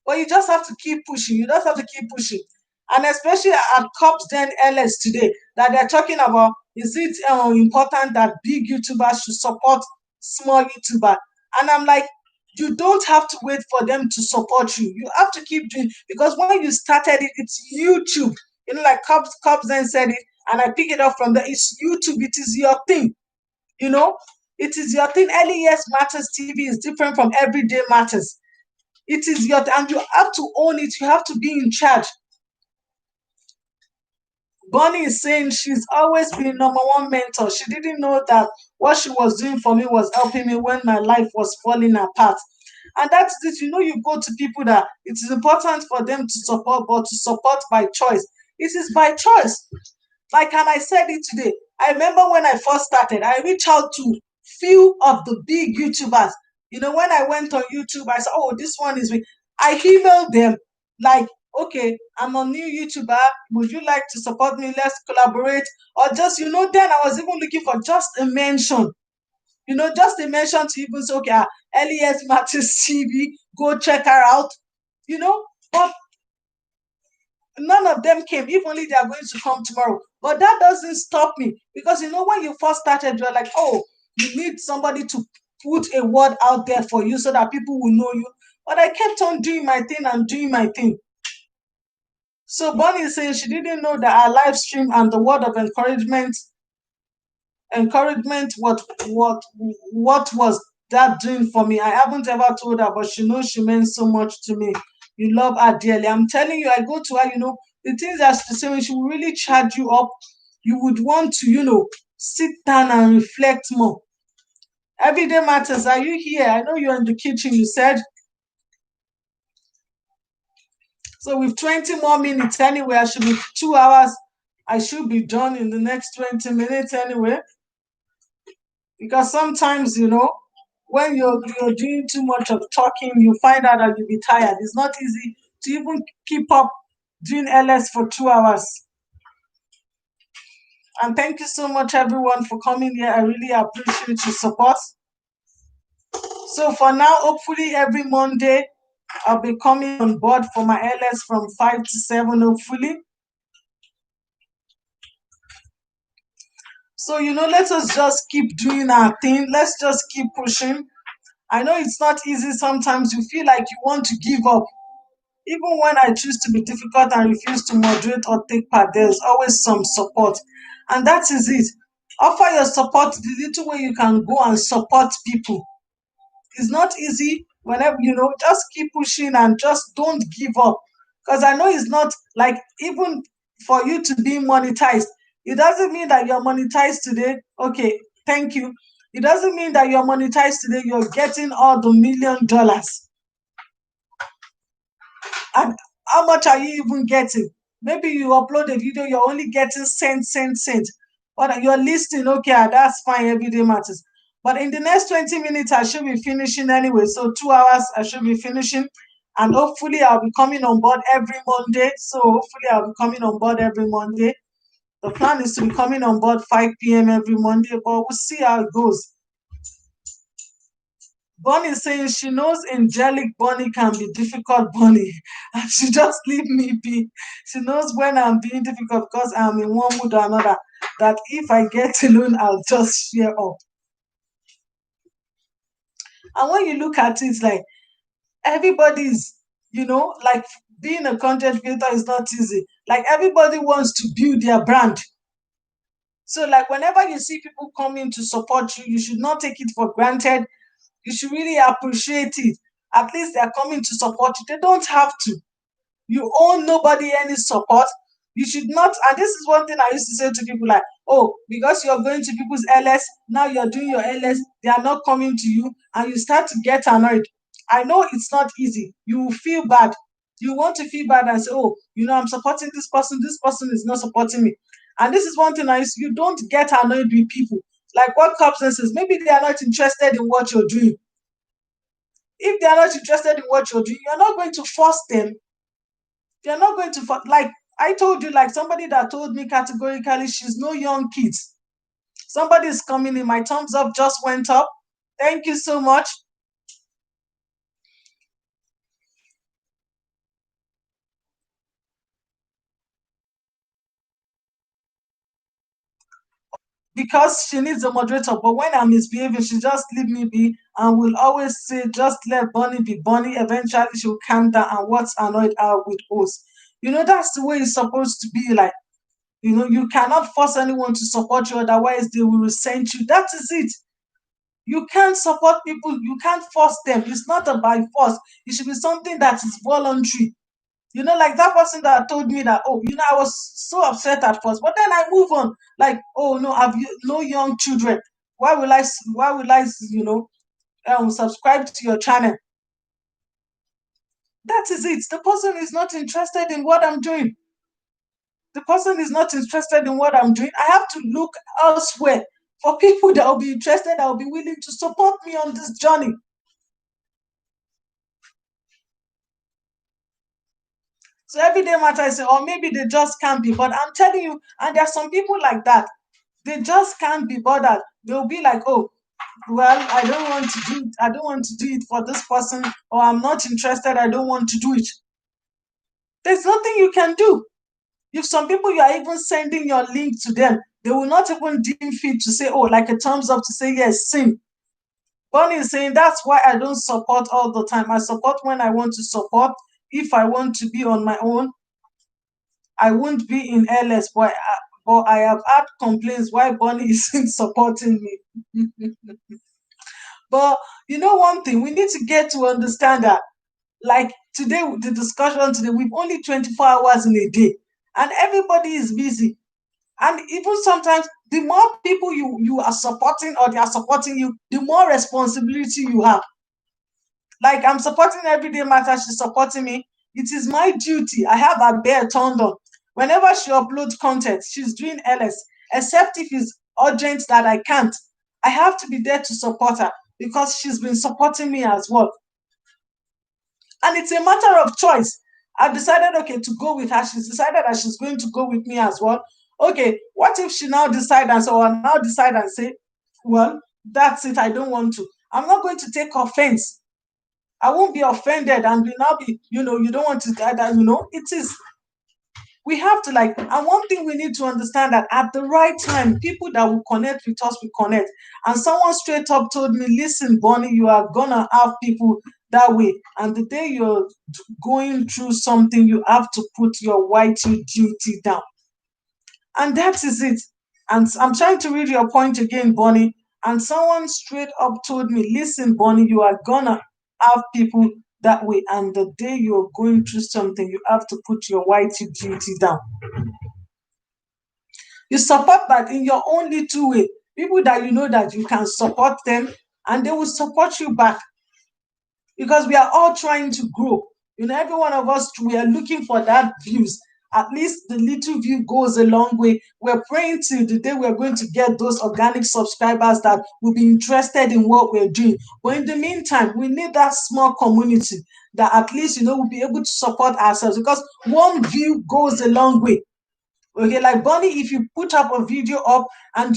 But you just have to keep pushing. You just have to keep pushing. And especially at Cops Den LS today, that they're talking about, is it important that big YouTubers should support small YouTuber? And I'm like, you don't have to wait for them to support you. You have to keep doing, because when you started it, it's YouTube. Like Cops then said it, and I pick it up from there. It's YouTube. It is your thing. You know, it is your thing. LES Matters TV is different from Everyday Matters. It is your, and you have to own it. You have to be in charge. Bonnie is saying she's always been number one mentor. She didn't know that what she was doing for me was helping me when my life was falling apart. And that's it. You go to people that it is important for them to support, but to support by choice. It is by choice. Like, and I said it today. I remember when I first started, I reached out to few of the big YouTubers. When I went on YouTube, I said, oh, this one is me. I emailed them like, okay, I'm a new YouTuber. Would you like to support me? Let's collaborate. Or just, then I was even looking for just a mention. Just a mention to even say, okay, LES Matters TV, go check her out. But none of them came. If only they are going to come tomorrow. But that doesn't stop me, because when you first started, you're like, oh, you need somebody to put a word out there for you so that people will know you. But I kept on doing my thing and doing my thing. So Bonnie is saying she didn't know that our live stream and the word of encouragement, what was that doing for me? I haven't ever told her, but she knows she meant so much to me. You love her dearly. I'm telling you, I go to her, the things that she say, when she will really charge you up, you would want to, sit down and reflect more. Everyday Matters, are you here? I know you're in the kitchen, you said. So with 20 more minutes anyway, I should be 2 hours. I should be done in the next 20 minutes anyway. Because sometimes, when you're doing too much of talking, you find out that you'll be tired. It's not easy to even keep up doing LS for 2 hours. And thank you so much, everyone, for coming here. I really appreciate your support. So for now, hopefully every Monday, I'll be coming on board for my LS from 5 to 7, hopefully. So, let us just keep doing our thing. Let's just keep pushing. I know it's not easy. Sometimes you feel like you want to give up. Even when I choose to be difficult and refuse to moderate or take part, there's always some support. And that is it. Offer your support the little way you can go and support people. It's not easy. Whenever, just keep pushing and just don't give up. Because I know it's not like, even for you to be monetized, it doesn't mean that you're monetized today. Okay, thank you. It doesn't mean that you're monetized today, you're getting all the $1 million. And how much are you even getting? Maybe you upload a video, you're only getting cent. But you're listening, okay, that's fine, Everyday Matters. But in the next 20 minutes, I should be finishing anyway. So 2 hours, I should be finishing. And hopefully, I'll be coming on board every Monday. So hopefully, I'll be coming on board every Monday. The plan is to be coming on board 5 p.m. every Monday, but we'll see how it goes. Bonnie is saying she knows angelic Bonnie can be difficult Bonnie. And she just leave me be. She knows when I'm being difficult because I'm in one mood or another. That if I get alone, I'll just share up. And when you look at it, like everybody's, like being a content creator is not easy. Like everybody wants to build their brand. So, like, whenever you see people coming to support you, you should not take it for granted. You should really appreciate it. At least they're coming to support you. They don't have to. You owe nobody any support. You should not. And this is one thing I used to say to people, like, oh, because you're going to people's LS, now you're doing your LS, they are not coming to you, and you start to get annoyed. I know it's not easy. You will feel bad. You want to feel bad and say, oh, I'm supporting this person is not supporting me. And this is one thing you don't get annoyed with people. Like what Cubs says, maybe they are not interested in what you're doing. If they are not interested in what you're doing, you're not going to force them. You're not going to like I told you, like somebody that told me categorically she's no young kids. Somebody is coming in. My thumbs up just went up. Thank you so much. Because she needs a moderator, but when I'm misbehaving, she just leave me be and will always say, just let Bonnie be Bonnie. Eventually, she'll calm down and what's annoyed her with us. That's the way it's supposed to be. Like, you cannot force anyone to support you, otherwise, they will resent you. That is it. You can't support people, you can't force them. It's not a by force. It should be something that is voluntary. Like that person that told me that, oh, I was so upset at first, but then I move on. Like, oh no, I've no young children. Why will I subscribe to your channel? That is it. The person is not interested in what I'm doing. The person is not interested in what I'm doing. I have to look elsewhere for people that will be interested, that will be willing to support me on this journey. So everyday matter, I say, or maybe they just can't be. But I'm telling you, and there are some people like that. They just can't be bothered. They'll be like, oh, well, I don't want to do it. I don't want to do it for this person, or I'm not interested. I don't want to do it. There's nothing you can do. If some people you are even sending your link to them, they will not even deem fit to say, oh, like a thumbs up to say yes, sing. Bonnie is saying that's why I don't support all the time. I support when I want to support. If I want to be on my own, I won't be in LS, but I have had complaints why Bonnie isn't supporting me. But one thing, we need to get to understand that, like today, the discussion today, we've only 24 hours in a day, and everybody is busy. And even sometimes, the more people you are supporting or they are supporting you, the more responsibility you have. Like I'm supporting Everyday Matter, she's supporting me. It is my duty. I have a bear turned on. Whenever she uploads content, she's doing LS, except if it's urgent that I can't. I have to be there to support her because she's been supporting me as well. And it's a matter of choice. I've decided, okay, to go with her. She's decided that she's going to go with me as well. Okay, what if she now decide and so I now decide and say, well, that's it, I don't want to. I'm not going to take offense. I won't be offended and will now be, you don't want to die that, it is. We have to like, and one thing we need to understand that at the right time, people that will connect with us will connect. And someone straight up told me, listen, Bonnie, you are gonna have people that way. And the day you're going through something, you have to put your white duty down. And that is it. And I'm trying to read your point again, Bonnie. And someone straight up told me, listen, Bonnie, you are gonna have people that way. And the day you're going through something, you have to put your white duty down. You support that in your own little way. People that you know that you can support them and they will support you back. Because we are all trying to grow. Every one of us, we are looking for that views. At least the little view goes a long way. We're praying till the day we're going to get those organic subscribers that will be interested in what we're doing. But in the meantime, we need that small community that at least, we'll be able to support ourselves because one view goes a long way. Okay, like Bonnie, if you put up a video up and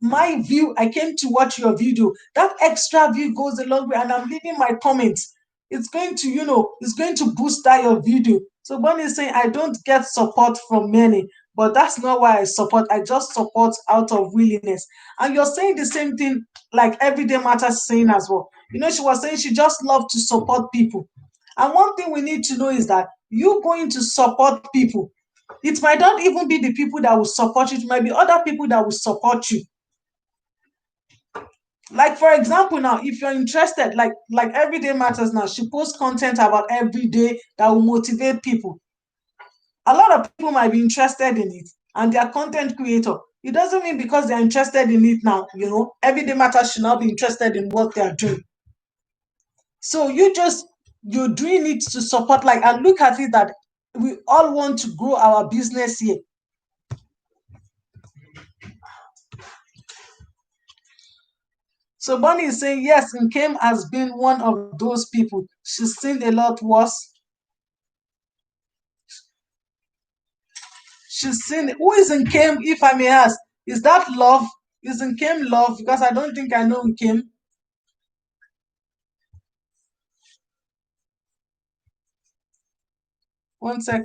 my view, I came to watch your video, that extra view goes a long way, and I'm leaving my comments. It's going to, it's going to boost that your video. So Bonnie is saying, I don't get support from many, but that's not why I support. I just support out of willingness. And you're saying the same thing, like Everyday Matters saying as well. She was saying she just loves to support people. And one thing we need to know is that you going to support people, it might not even be the people that will support you. It might be other people that will support you. Like for example, now if you're interested, like Everyday Matters now, she posts content about every day that will motivate people. A lot of people might be interested in it, and they're content creator. It doesn't mean because they're interested in it now, Everyday Matters should not be interested in what they're doing. So you're doing it to support, like, and look at it that we all want to grow our business here. So Bonnie is saying, yes, Nkem has been one of those people. She's seen a lot worse. She's seen, who is Nkem, if I may ask? Is that love? Is Nkem love? Because I don't think I know Nkem. One sec.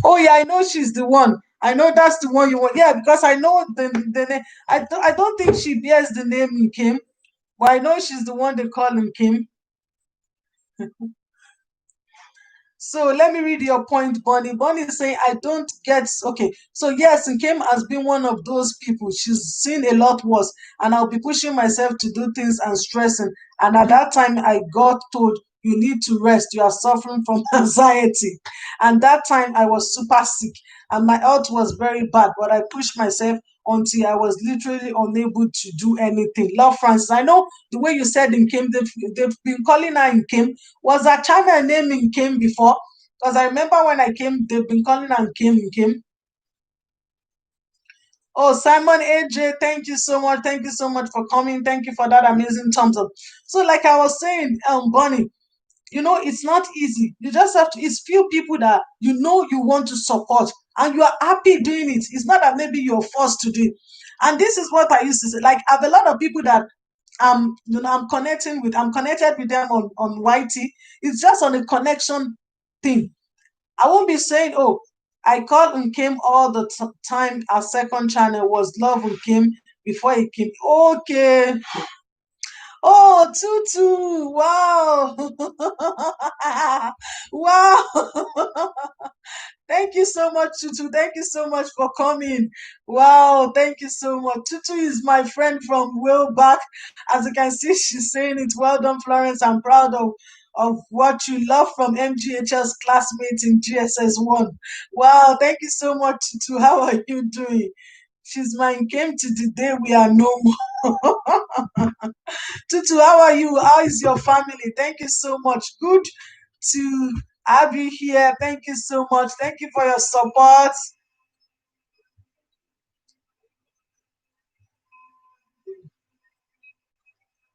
Oh yeah, I know she's the one. I know that's the one you want. Yeah, because I know the name. I don't think she bears the name Nkem, but I know she's the one they call Nkem. So let me read your point, Bonnie. Bonnie is saying, I don't get. Okay, so yes, Nkem has been one of those people. She's seen a lot worse, and I'll be pushing myself to do things and stressing. And at that time, I got told, you need to rest. You are suffering from anxiety. And that time, I was super sick, and my health was very bad, but I pushed myself until I was literally unable to do anything. Love, Francis. I know the way you said Nkem, they've been calling her Nkem. Was her channel name Nkem before? Because I remember when I came, they've been calling her Nkem. Oh, Simon AJ, thank you so much. Thank you so much for coming. Thank you for that amazing thumbs up. So, like I was saying, Bonnie, it's not easy. You just have to, it's few people that you want to support and you are happy doing it. It's not that maybe you're forced to do it. And this is what I used to say. Like, I have a lot of people that I'm connected with them on YT. It's just on a connection thing. I won't be saying, oh, I called Nkem all the time. Our second channel was Love Nkem before he came. Okay. Oh, Tutu. Wow. Wow. Thank you so much, Tutu. Thank you so much for coming. Wow, thank you so much. Tutu is my friend from way back. As you can see, she's saying it. Well done, Florence. I'm proud of what you love from MGHS classmates in GSS1. Wow, thank you so much, Tutu. How are you doing? She's mine came to the day we are no more. Tutu, how are you? How is your family? Thank you so much. Good to have you here. Thank you so much. Thank you for your support.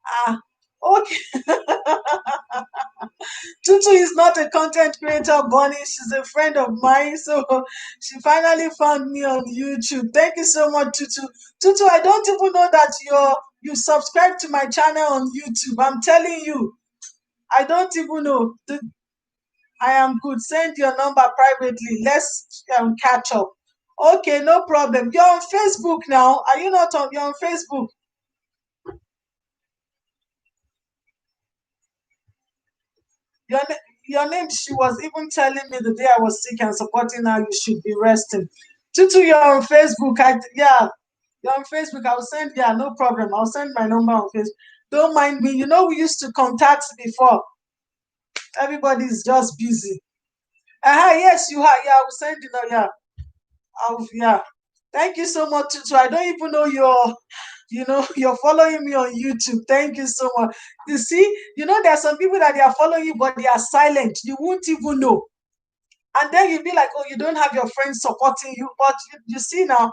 Ah, okay. Tutu is not a content creator, Bonnie. She's a friend of mine. So she finally found me on YouTube. Thank you so much, Tutu. Tutu, I don't even know that you subscribe to my channel on YouTube. I'm telling you. I don't even know. I am good. Send your number privately. Let's catch up. Okay, no problem. You're on Facebook now. Are you not on? You're on Facebook. Your your name. She was even telling me the day I was sick and supporting her. You should be resting. Tutu, you're on Facebook. Yeah, you're on Facebook. I'll send. Yeah, no problem. I'll send my number on Facebook. Don't mind me. We used to contact before. Everybody's just busy. Yes, you are. Yeah, I will send you now. Yeah. Yeah. Thank you so much, Tutu. I don't even know you're following me on YouTube. Thank you so much. You see, there are some people that they are following you, but they are silent. You won't even know. And then you'll be like, oh, you don't have your friends supporting you. But you see now,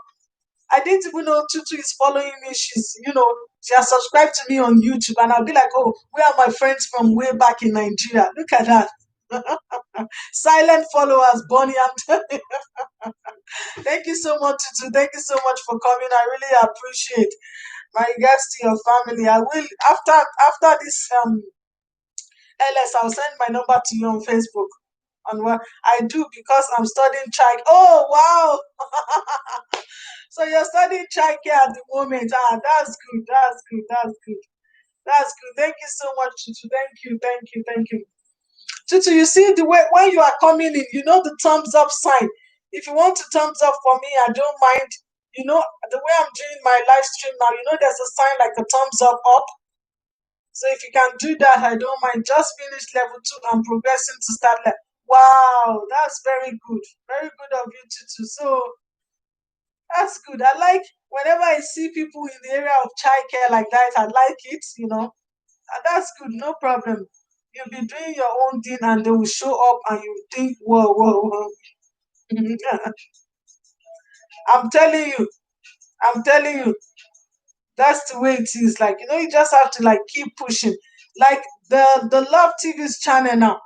I didn't even know Tutu is following me. She has subscribed to me on YouTube. And I'll be like, oh, where are my friends from way back in Nigeria? Look at that. Silent followers, Bonnie. I'm telling you. Thank you so much, Tutu. Thank you so much for coming. I really appreciate. My regards to your family. I will after this LS, I'll send my number to you on Facebook. And what I do because I'm studying child. Oh wow! So you're studying childcare at the moment. Ah, that's good. That's good. That's good. That's good. Thank you so much, Tutu. Thank you. Thank you. Thank you. Tutu, you see the way when you are coming in, you know the thumbs up sign. If you want to thumbs up for me, I don't mind. You know the way I'm doing my live stream now. You know there's a sign like a thumbs up. So if you can do that, I don't mind. Just finish level two and progressing to start level. Wow, that's very good. Very good of you too. So that's good. I like whenever I see people in the area of childcare like that, I like it, you know. That's good, no problem. You'll be doing your own thing and they will show up and you think, whoa, whoa, whoa. I'm telling you, I'm telling you, that's the way it is. Like, you know, you just have to like keep pushing. Like the Love TV's channel now.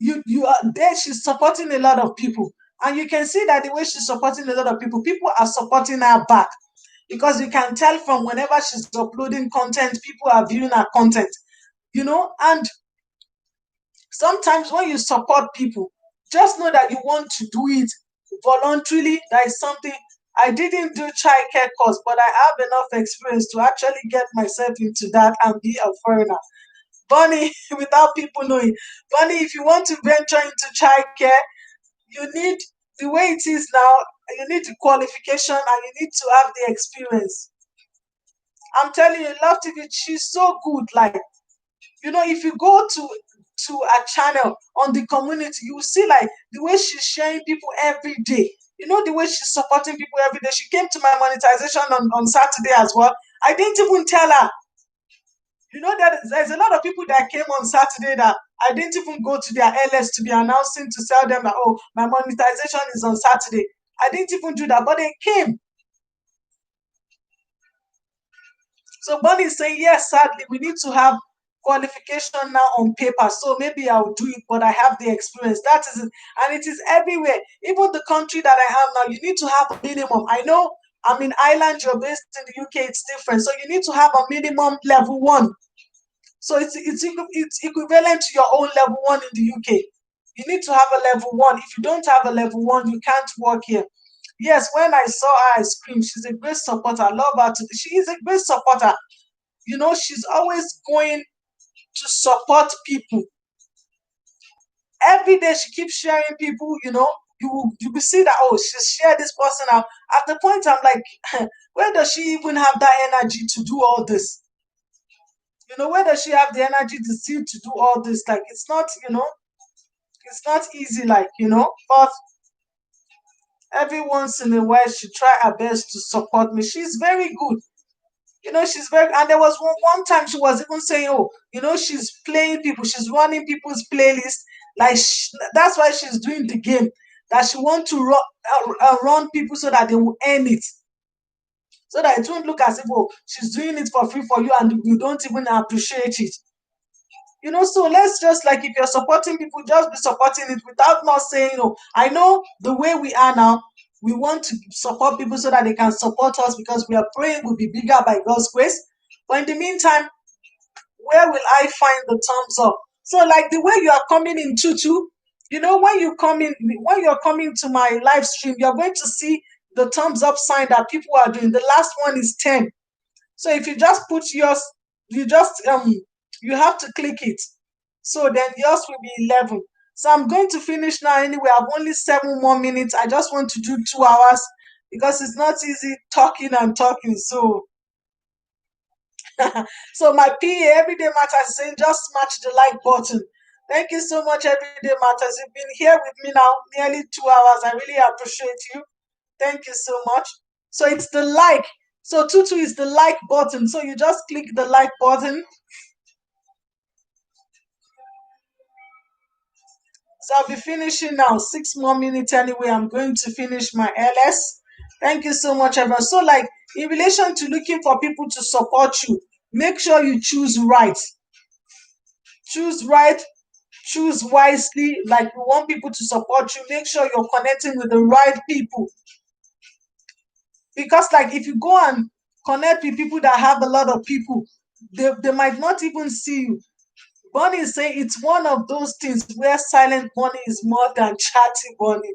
You are there, she's supporting a lot of people. And you can see that the way she's supporting a lot of people are supporting her back. Because you can tell from whenever she's uploading content, people are viewing her content, you know. And sometimes when you support people, just know that you want to do it voluntarily. That is something I didn't do childcare course, but I have enough experience to actually get myself into that and be a foreigner. Bunny, without people knowing. Bunny, if you want to venture into childcare, you need the way it is now, you need the qualification and you need to have the experience. I'm telling you, Love TV, she's so good. Like, you know, if you go to a channel on the community, you will see like the way she's sharing people every day. You know, the way she's supporting people every day. She came to my monetization on Saturday as well. I didn't even tell her. You know that there's a lot of people that came on Saturday that I didn't even go to their LS to be announcing to tell them that, oh, my monetization is on Saturday. I didn't even do that, but they came. So Bonnie is saying, yes, sadly, we need to have qualification now on paper. So maybe I'll do it, but I have the experience. That is it. And it is everywhere. Even the country that I am now, you need to have a minimum. I know I'm in Ireland, you're based in the UK, it's different. So you need to have a minimum level one. So it's equivalent to your own level one in the UK. You need to have a level one. If you don't have a level one, you can't work here. Yes, when I saw her, I screamed. She's a great supporter. I love her. She is a great supporter. You know, she's always going to support people. Every day she keeps sharing people, you know, you will see that, oh, she shared this person out. At the point I'm like, where does she even have that energy to do all this? You know, where does she have the energy to still to do all this? Like it's not, you know, it's not easy, like, you know, but every once in a while she try her best to support me. She's very good. You know, she's very, and there was one time she was even saying, oh, you know, she's playing people, she's running people's playlist. Like, that's why she's doing the game. That she want to run people so that they will earn it. So that it won't look as if, oh, she's doing it for free for you and you don't even appreciate it. You know, so let's just like if you're supporting people, just be supporting it without not saying, oh, I know the way we are now, we want to support people so that they can support us because we are praying we'll be bigger by God's grace. But in the meantime, where will I find the thumbs up? So like the way you are coming in Tutu, you know, when you're coming to my live stream, you're going to see the thumbs up sign that people are doing. The last one is 10. So if you just put yours, you just you have to click it. So then yours will be 11. So I'm going to finish now anyway. I've only 7 more minutes. I just want to do 2 hours because it's not easy talking and talking. So so my PA Everyday Matters is saying just smash the like button. Thank you so much, Everyday Matters. You've been here with me now nearly 2 hours. I really appreciate you. Thank you so much. So it's the like. So Tutu is the like button. So you just click the like button. So I'll be finishing now. 6 more minutes anyway. I'm going to finish my LS. Thank you so much, everyone. So, like in relation to looking for people to support you, make sure you choose right. Choose right. choose wisely. Like you want people to support you, make sure you're connecting with the right people. Because like if you go and connect with people that have a lot of people, they might not even see you. Bonnie is saying it's one of those things where silent money is more than chatty money.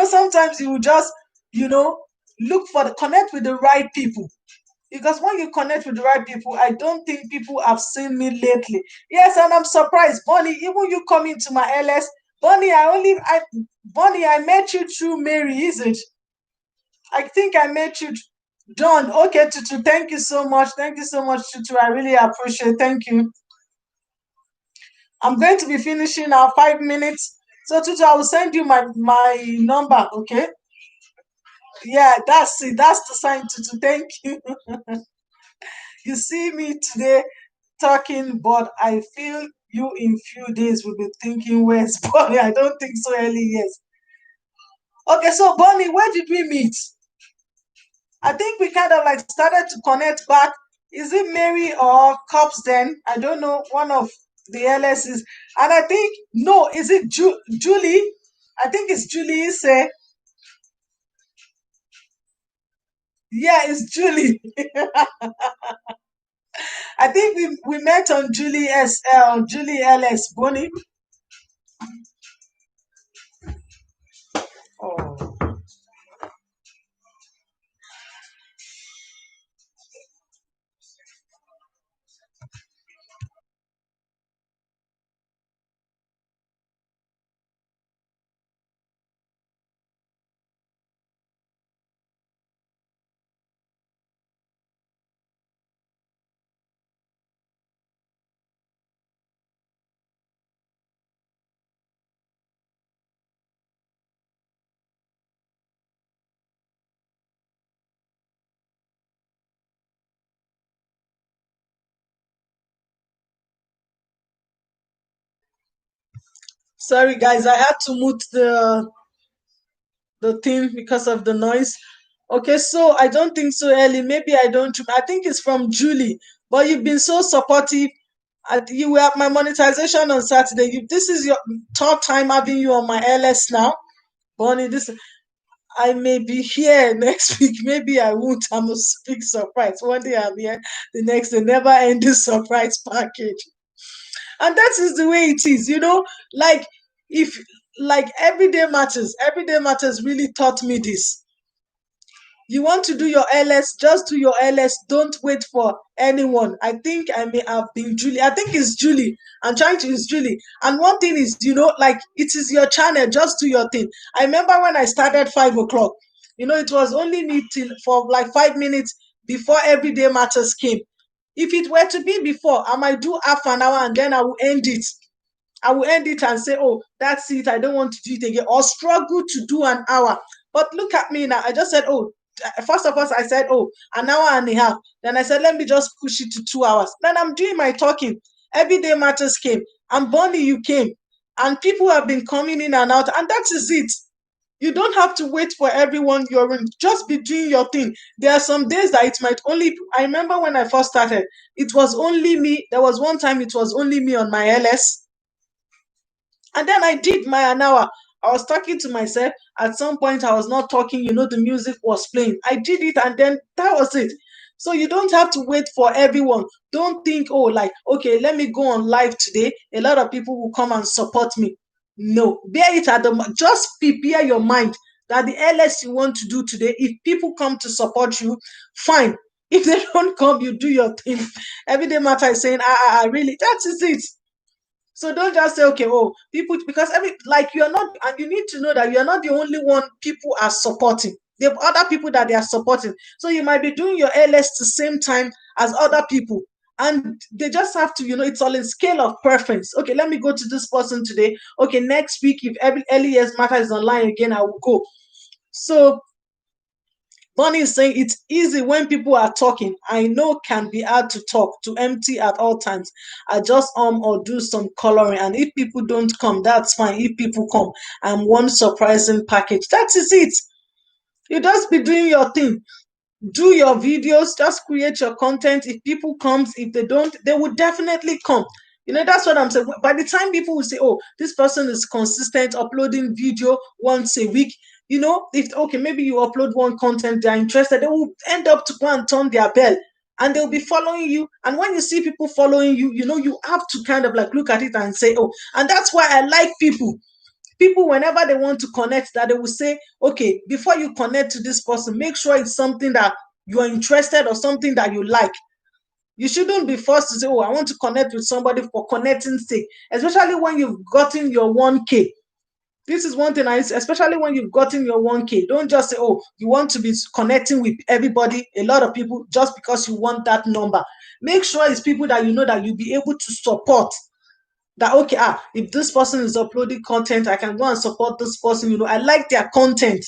Sometimes you just, you know, look for the connect with the right people. Because when you connect with the right people, I don't think people have seen me lately. Yes, and I'm surprised. Bonnie, even you coming to my LS, Bonnie, I met you through Mary, is it? I think I met you. Done. Okay, Tutu, thank you so much. Thank you so much, Tutu. I really appreciate it. Thank you. I'm going to be finishing now, 5 minutes. So Tutu, I will send you my number, okay? Yeah, that's it. That's the sign, Tutu. Thank you. You see me today talking, but I feel you in few days will be thinking, where's Bonnie? I don't think so early, yes. Okay, so Bonnie, where did we meet? I think we kind of like started to connect back. Is it Mary or Cops then? I don't know, one of the LSs. And I think, no, is it Julie? I think it's Julie, say. Yeah, it's Julie. I think we met on Julie SL, Julie LS, Bonnie. Oh. Sorry, guys, I had to mute the thing because of the noise. Okay, so I don't think so, Ellie. Maybe I don't. I think it's from Julie. But you've been so supportive. You were at my monetization on Saturday. This is your third time having you on my LS now, Bonnie. This I may be here next week. Maybe I won't. I'm a big surprise. One day I'm here, the next day never ending surprise package. And that is the way it is. Like if like everyday matters really taught me this. You want to do your LS, just do your LS. Don't wait for anyone. I think I may have been Julie. I think it's Julie. I'm trying to use Julie. And one thing is, like it is your channel. Just do your thing. I remember when I started 5 o'clock. It was only me till for like 5 minutes before Everyday Matters came. If it were to be before, I might do half an hour and then I will end it. I will end it and say, oh, that's it. I don't want to do it again. Or struggle to do an hour. But look at me now. I just said, oh, first of all, I said, oh, an hour and a half. Then I said, let me just push it to 2 hours. Then I'm doing my talking. Everyday Matters came. And Bonnie, you came. And people have been coming in and out. And that is it. You don't have to wait for everyone you're in. Just be doing your thing. There are some days that it might only. I remember when I first started, it was only me. There was one time it was only me on my LS. And then I did my an hour. I was talking to myself. At some point, I was not talking. The music was playing. I did it, and then that was it. So you don't have to wait for everyone. Don't think, oh, like, okay, let me go on live today. A lot of people will come and support me. No, bear it at just prepare your mind that the LS you want to do today, if people come to support you, fine. If they don't come, you do your thing. Everyday Matter is saying, I really, that is it. So don't just say, okay, oh, people, because you're not, and you need to know that you're not the only one people are supporting. There have other people that they are supporting. So you might be doing your LS the same time as other people. And they just have to, it's all in scale of preference. Okay, let me go to this person today. Okay, next week, if every LES matter is online again, I will go. So Bonnie is saying it's easy when people are talking. I know can be hard to talk, to empty at all times. I just or do some coloring. And if people don't come, that's fine. If people come, I'm one surprising package. That is it. You just be doing your thing. Do your videos, just create your content. If people comes, if they don't, they will definitely come. That's what I'm saying. By the time people will say, oh, this person is consistent uploading video once a week, if okay, maybe you upload one content, they're interested, they will end up to go and turn their bell and they'll be following you. And when you see people following you, you have to kind of like look at it and say, oh, and that's why I like people whenever they want to connect, that they will say, okay, before you connect to this person, make sure it's something that you are interested or something that you like. You shouldn't be forced to say, oh, I want to connect with somebody for connecting's sake, especially when you've gotten your 1K. This is one thing, especially when you've gotten your 1K. Don't just say, oh, you want to be connecting with everybody, a lot of people, just because you want that number. Make sure it's people that you know that you'll be able to support. That, okay, if this person is uploading content, I can go and support this person. I like their content.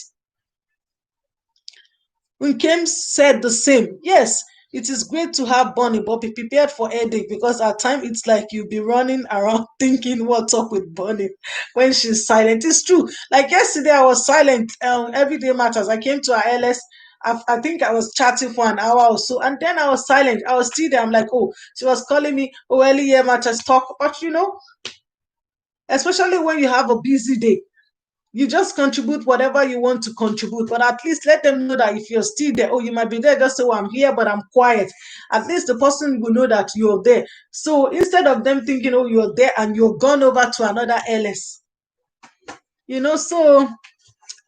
Nkem said the same. Yes, it is great to have Bonnie, but be prepared for headache, because at times it's like you'll be running around thinking what's up with Bonnie when she's silent. It's true. Like yesterday, I was silent. Everyday matters. I came to our LS. I think I was chatting for an hour or so, and then I was silent. I was still there. I'm like, oh, she was calling me. Oh, early year matters talk, but especially when you have a busy day, you just contribute whatever you want to contribute, but at least let them know that if you're still there, oh, you might be there, just say, oh, I'm here, but I'm quiet. At least the person will know that you're there. So instead of them thinking, oh, you're there and you're gone over to another LS, so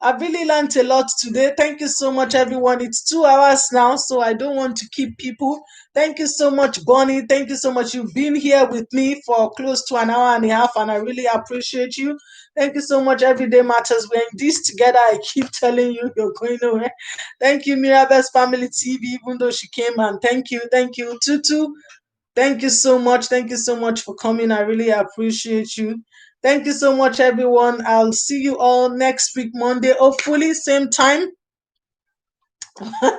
I've really learned a lot today. Thank you so much, everyone. It's 2 hours now, so I don't want to keep people. Thank you so much, Bonnie. Thank you so much. You've been here with me for close to an hour and a half, and I really appreciate you. Thank you so much. Everyday Matters. We're in this together. I keep telling you, you're going nowhere. Thank you, Mirabel's Family TV, even though she came, and thank you, Tutu. Thank you so much. Thank you so much for coming. I really appreciate you. Thank you so much, everyone. I'll see you all next week, Monday, hopefully, same time.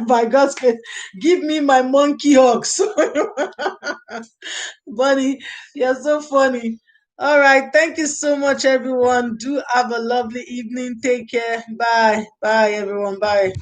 By God's grace, give me my monkey hugs. Bunny, you're so funny. All right. Thank you so much, everyone. Do have a lovely evening. Take care. Bye. Bye, everyone. Bye.